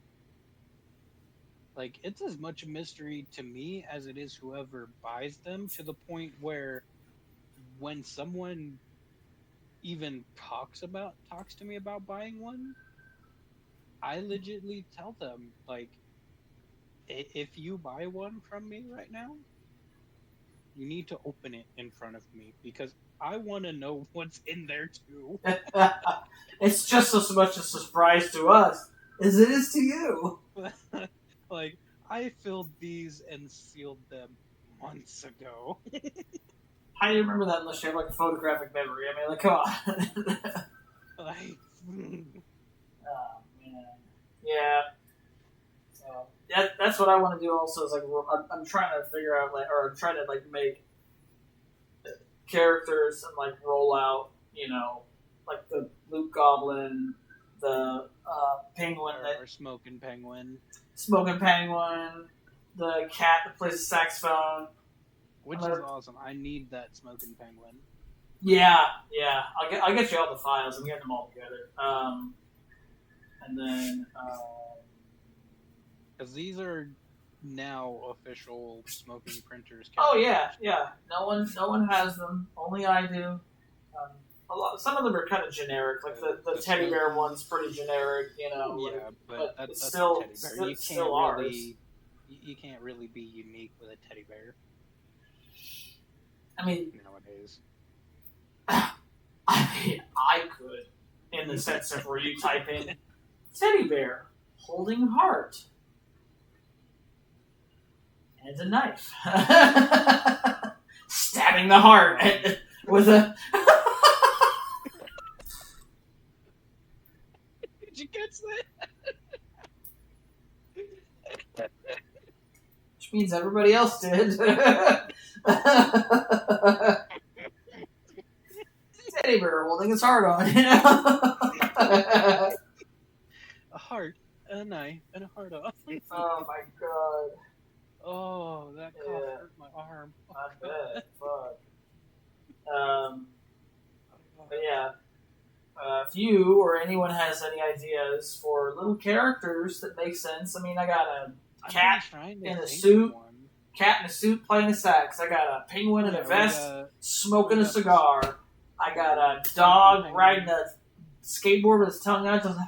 Like, it's as much a mystery to me as it is whoever buys them, to the point where when someone even talks to me about buying one, I legitimately tell them, like, if you buy one from me right now, you need to open it in front of me, because I want to know what's in there too. It's just as much a surprise to us as it is to you. Like, I filled these and sealed them months ago. How do you remember that unless you have like a photographic memory? I mean, like, come on. Like, oh man, yeah. So that's what I want to do. Also, is like I'm trying to figure out or I'm trying to make characters and like roll out, like the Luke Goblin, the penguin or Smoking Penguin, the cat that plays the saxophone. which is awesome. I need that smoking penguin. Yeah. I'll get you all the files. I'm getting them all together. And then. Because these are now official smoking printers. Oh yeah. No one has them. Only I do. Some of them are kind of generic. Like the teddy bear one's pretty generic, Yeah, but that's still, a teddy bear. It's still ours. You can't really be unique with a teddy bear. I mean, nowadays. I could, in the sense of where you type in teddy bear holding heart and a knife, stabbing the heart with a. Did you catch that? Which means everybody else did. Teddy bear holding his heart on, A heart, a knife, and a heart on. Oh my god. Oh, that cough hurt my arm. I bet. Fuck. But yeah. If you or anyone has any ideas for little characters that make sense, I mean, I got a cat in a suit. Cat in a suit playing a sax. I got a penguin in a vest smoking a cigar. I got a dog riding a skateboard with his tongue out, just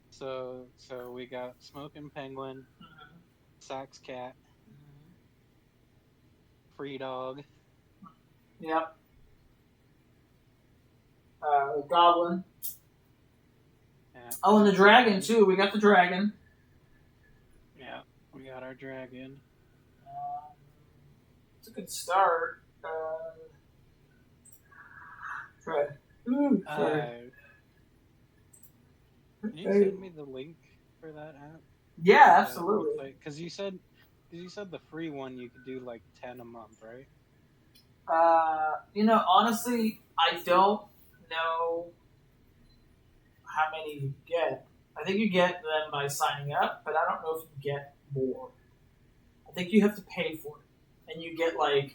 So we got smoking penguin, sax cat, free dog. Yep. Goblin. Yeah. Oh, and the dragon too. We got the dragon. Yeah, we got our dragon. It's a good start. Try. Can you send me the link for that app? Yeah, absolutely. Because you said the free one you could do like 10 a month, right? Honestly, I don't know how many you get. I think you get them by signing up, but I don't know if you get more. I think you have to pay for it, and you get I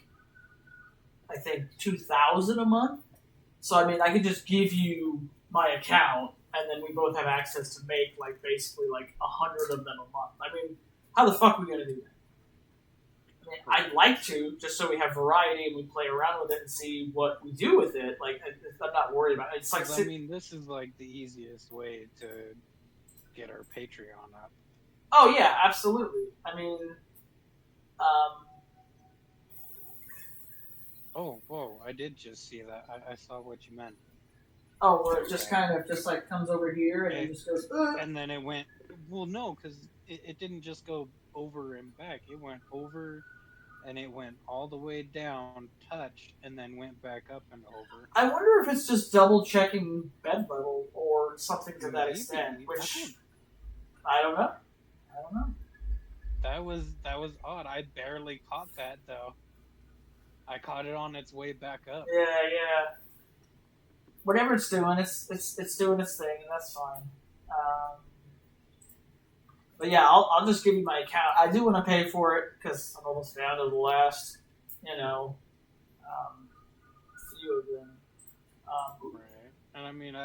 think 2,000 a month. So I mean, I could just give you my account, and then we both have access to make basically 100 of them a month. I mean, how the fuck are we gonna do that? I mean, I'd like to, just so we have variety and we play around with it and see what we do with it. I'm not worried about it. It's I mean, this is the easiest way to get our Patreon up. Oh yeah, absolutely. I mean, Oh, whoa! I did just see that. I saw what you meant. Oh, where it just kind of comes over here and it just goes. And then it went. Well, no, because it didn't just go over and back. It went over, and it went all the way down, touched, and then went back up and over. I wonder if it's just double checking bed level or something to that extent. Which I don't know. That was odd. I barely caught that though. I caught it on its way back up. Yeah. Whatever it's doing, it's doing its thing, and that's fine. But yeah, I'll just give you my account. I do want to pay for it because I'm almost down to the last, few of them. Right, and I mean,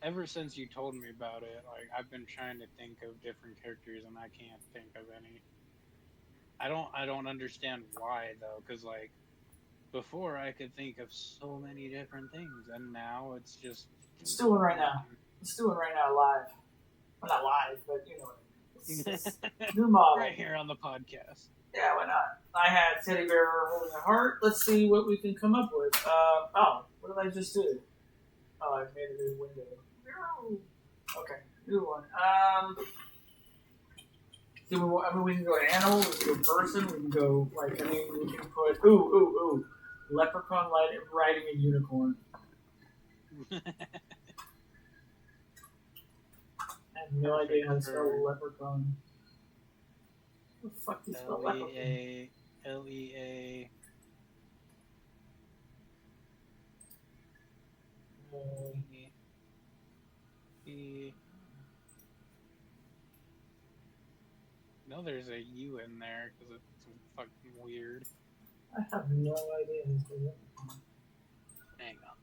ever since you told me about it, I've been trying to think of different characters, and I can't think of any. I don't understand why though, because before I could think of so many different things, and now it's just. It's doing right now. Live. Well, not live, but it's new model. Right here on the podcast. Yeah, why not? I had teddy bear holding a heart. Let's see what we can come up with. What did I just do? Oh, I made a new window. Okay, new one. We can go animal, we can go person, we can go, we can put, leprechaun riding a unicorn. I have no idea how to spell leprechaun. What the fuck do you spell leprechaun? L-E-A. No, know there's a U in there because it's fucking weird. I have no idea who's doing it. Hang on.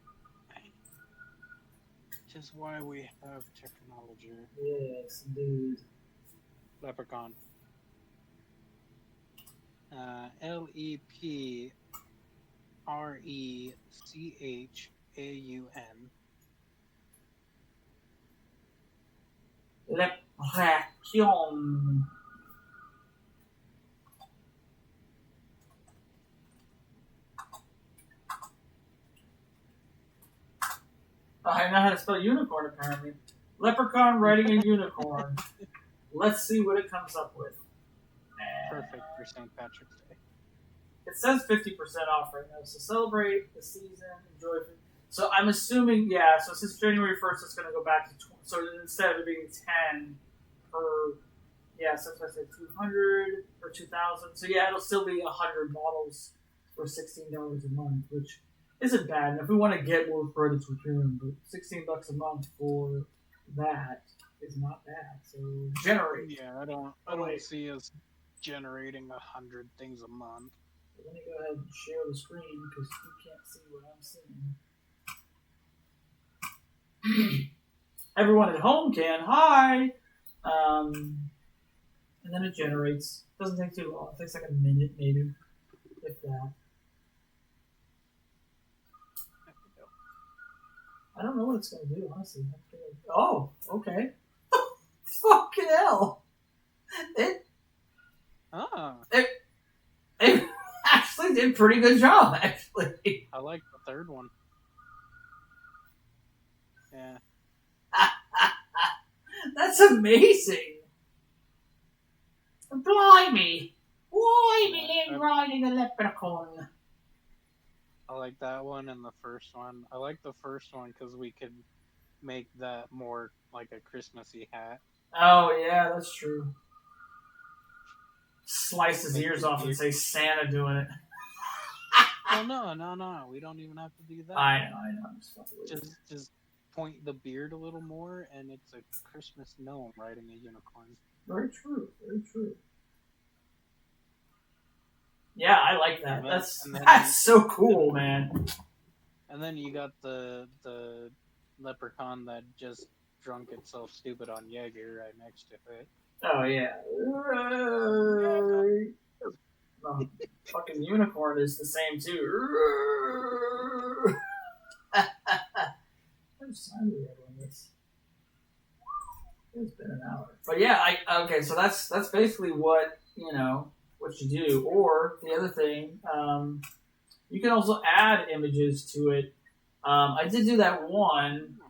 Just why we have technology. Yes, indeed. Leprechaun. Leprechaun. Leprechaun. I know how to spell unicorn, apparently. Leprechaun riding a unicorn. Let's see what it comes up with. Perfect for St. Patrick's Day. It says 50% off right now. So celebrate the season, enjoy it. So I'm assuming, yeah, so since January 1st, it's going to go back to 20. So instead of it being 10 per, yeah, so if I say 200 or 2,000. So yeah, it'll still be 100 models for $16 a month, which isn't bad. And if we want to get more credits, we can, but $16 a month for that is not bad. So generate. Yeah, I don't see us generating 100 things a month. Let me go ahead and share the screen because you can't see what I'm seeing. Everyone at home can. Hi! And then it generates. Doesn't take too long. It takes like a minute, maybe, if that. I don't know what it's going to do, honestly. Oh, okay. Fucking hell! It actually did a pretty good job, actually. I like the third one. Yeah. That's amazing. Blimey. Riding a leprechaun. I like that one and the first one. I like the first one because we could make that more like a Christmassy hat. Oh, yeah, that's true. Slice his ears off and say Santa doing it. Oh, no. We don't even have to do that. I know. Just point the beard a little more, and it's a Christmas gnome riding a unicorn. Very true. Yeah, I like that. That's so cool, man. And then you got the leprechaun that just drunk itself stupid on Jaeger right next to it. Oh, yeah. Fucking unicorn is the same, too. How much time do we have on this? It's been an hour. But yeah, okay, so that's basically what you do. Or the other thing, you can also add images to it. I did do that one,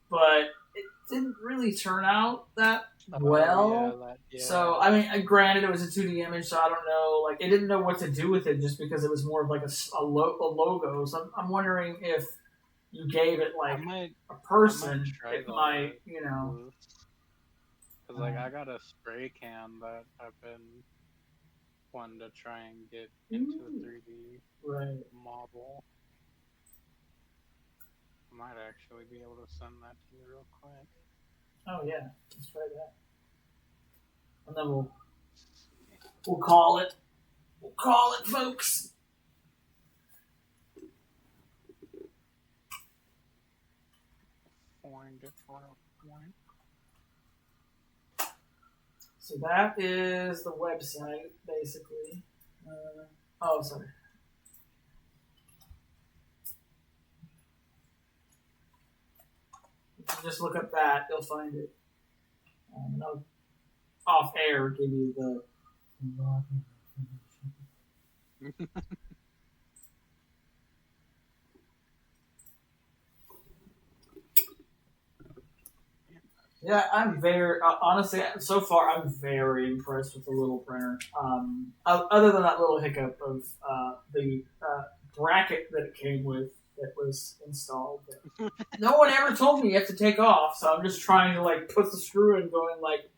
but it didn't really turn out that well. Yeah. So, I mean, granted, it was a 2D image, so I don't know. Like, it didn't know what to do with it just because it was more of like a logo. So I'm wondering if you gave it like a person, it might, Because I got a spray can that I've been wanting to try and get into a 3D model. I might actually be able to send that to you real quick. Oh yeah, let's try that. And then we'll call it. We'll call it, folks. So that is the website, basically. Sorry. If you just look up that, you'll find it. And I'll off air give you the. Yeah, I'm very honestly. So far, I'm very impressed with the little printer. Other than that little hiccup of the bracket that it came with that was installed, but no one ever told me you have to take off. So I'm just trying to like put the screw in, going like,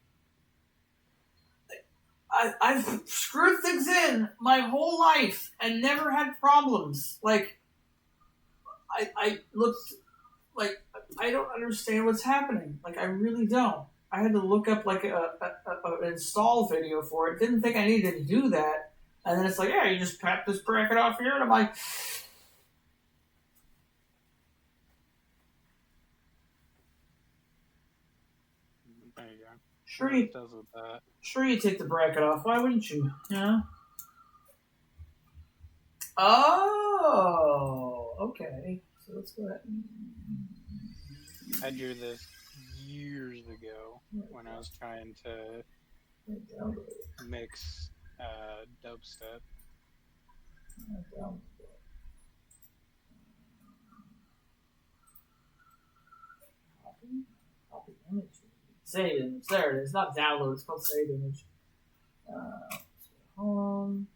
I've screwed things in my whole life and never had problems. Like, I looked like I don't understand what's happening. Like, I really don't. I had to look up like an install video for it. Didn't think I needed to do that. And then it's like, yeah, you just pat this bracket off here. And I'm like, There you go. sure What you, it does with that. sure you take the bracket off. Why wouldn't you? Yeah. Oh, okay. So let's go ahead. I drew this years ago when I was trying to mix dubstep. Copy image. Save image. There it is. Not download. It's called save image. Home.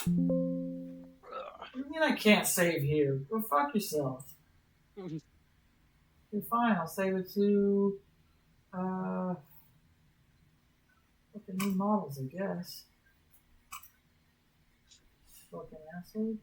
What do you mean I can't save here? Go fuck yourself. Okay, fine. I'll save it to fucking new models, I guess. Fucking asshole.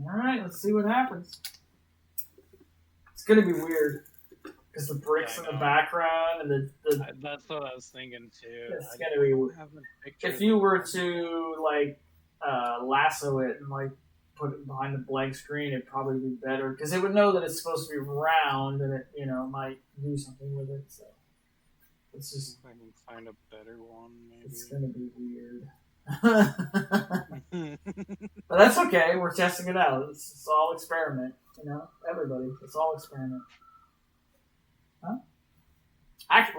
Alright, let's see what happens. It's gonna be weird. Because the bricks in the background and the That's what I was thinking too. It's gonna be weird. If you were to like lasso it and like put it behind the blank screen, it'd probably be better because it would know that it's supposed to be round and it might do something with it. So it's just I can find a better one. Maybe it's gonna be weird. But that's okay. We're testing it out. It's all experiment. Everybody. It's all experiment. Huh?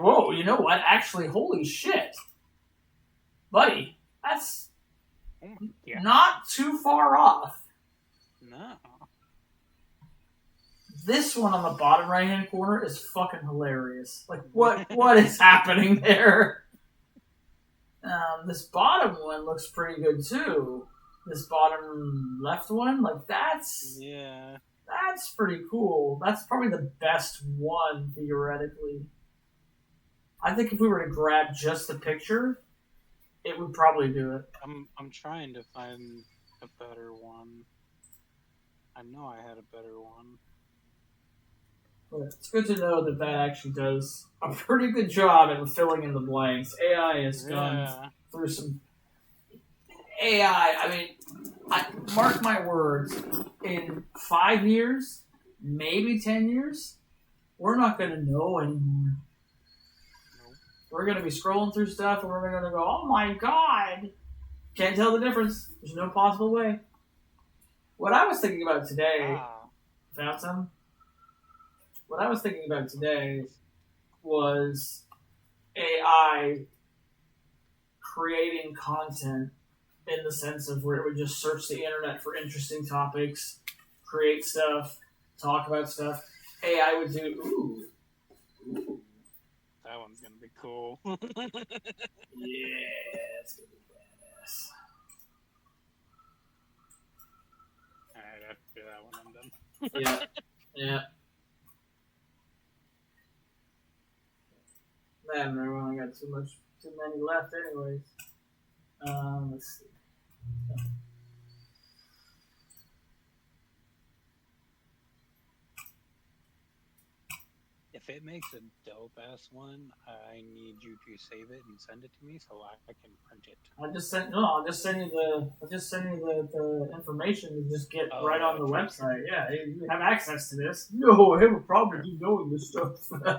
Whoa, you know what? Actually, holy shit. Buddy, that's not too far off. No. This one on the bottom right-hand corner is fucking hilarious. Like, what is happening there? This bottom one looks pretty good, too. This bottom left one, like, that's pretty cool. That's probably the best one, theoretically. I think if we were to grab just the picture, it would probably do it. I'm trying to find a better one. I know I had a better one. But it's good to know that actually does a pretty good job at filling in the blanks. AI has gone through some AI. I mean, mark my words. In 5 years, maybe 10 years, we're not going to know anymore. We're going to be scrolling through stuff and we're going to go, oh my god! Can't tell the difference. There's no possible way. What I was thinking about today, found some? What I was thinking about today was AI creating content in the sense of where it would just search the internet for interesting topics, create stuff, talk about stuff. AI would do, ooh. That one's gonna be cool. Yeah, it's gonna be badass. Alright, after that one I'm done. Yeah. Man, I only got too many left anyways. Let's see. If it makes a dope ass one, I need you to save it and send it to me so I can print it. I'll just send you the information to just get right on the website. Yeah, you have access to this. No, I have a problem with you knowing this stuff.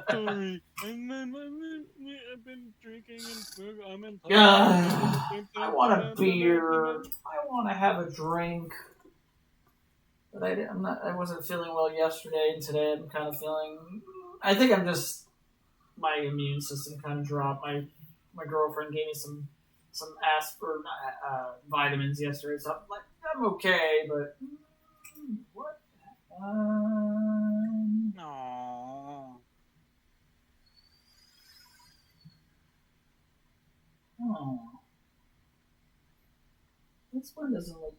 Sorry, I've been drinking and I'm in. I want a beer. I want to have a drink. But I wasn't feeling well yesterday, and today I'm kind of feeling. I think I'm just my immune system kind of dropped. My girlfriend gave me some aspirin vitamins yesterday, so I'm okay. But what? No. Oh, this one doesn't look.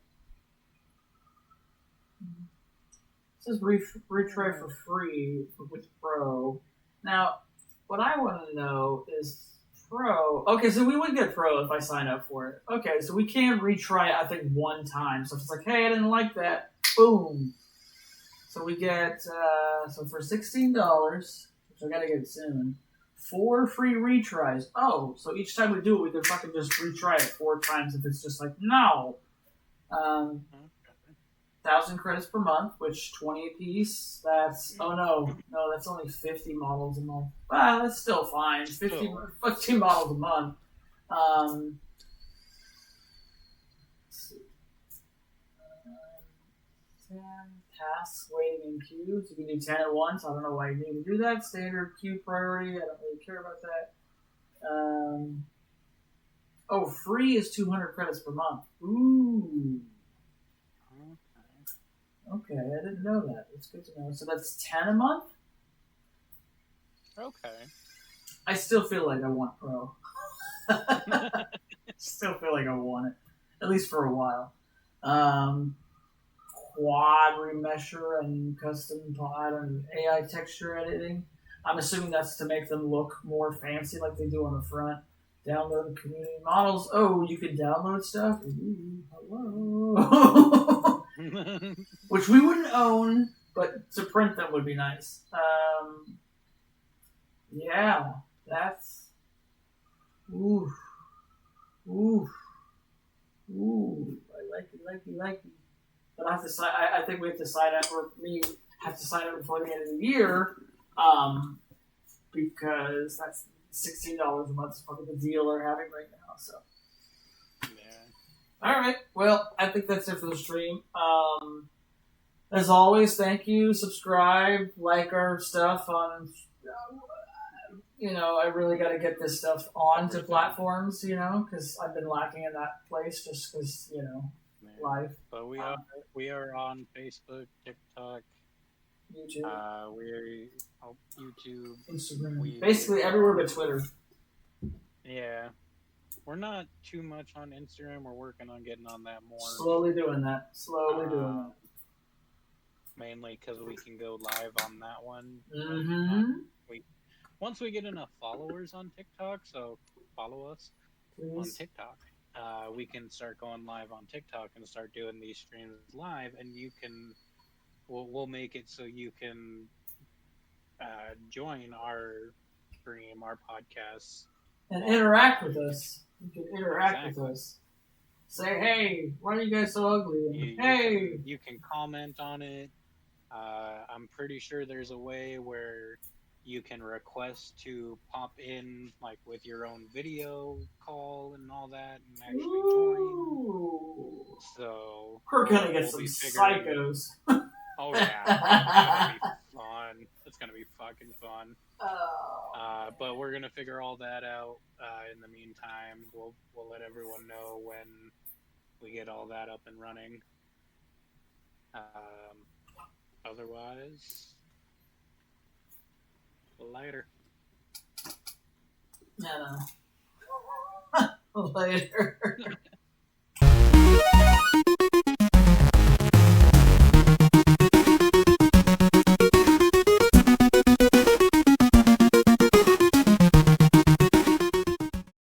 says retry for free with Pro. Now, what I want to know is Pro. Okay, so we would get Pro if I sign up for it. Okay, so we can retry it, I think, one time. So if it's like, hey, I didn't like that, boom. So we get, so for $16, which I gotta get soon, 4 free retries. Oh, so each time we do it, we can fucking just retry it 4 times if it's just like, no. 1,000 credits per month, which 20 a piece. That's no, that's only 50 models a month. Well, that's still fine. 15 models a month. Let's see. 10 tasks waiting in queues. You can do 10 at once. I don't know why you need to do that. Standard queue priority. I don't really care about that. Free is 200 credits per month. Ooh. Okay, I didn't know that. It's good to know. So that's 10 a month? Okay. I still feel like I want Pro. Still feel like I want it. At least for a while. Quad remesher and custom pod and AI texture editing. I'm assuming that's to make them look more fancy like they do on the front. Download community models. Oh, you can download stuff? Ooh, hello. Which we wouldn't own, but to print them would be nice. Yeah, that's... Ooh. I like it. But I have to sign. I think we have to sign up, or me have to sign up before the end of the year, because that's $16 a month is probably the deal they're having right now. So, yeah. All right. Well, I think that's it for the stream. As always, thank you. Subscribe, like our stuff on. I really got to get this stuff onto platforms, because I've been lacking in that place just because, life. But we are on Facebook, TikTok, YouTube, we're YouTube, Instagram, basically everywhere but Twitter. Yeah, we're not too much on Instagram. We're working on getting on that more. Slowly doing that. Mainly because we can go live on that one. Mm-hmm. Once we get enough followers on TikTok, so follow us on TikTok. We can start going live on TikTok and start doing these streams live, and we'll make it so you can join our stream, our podcast, and interact with us. You can interact with us. Say, hey, why are you guys so ugly? You can comment on it. I'm pretty sure there's a way where you can request to pop in, like, with your own video call and all that, and actually join. So we're gonna get some psychos. Oh yeah, it's gonna be fun. It's gonna be fucking fun. But we're gonna figure all that out. In the meantime, we'll let everyone know when we get all that up and running. Otherwise, later. Later.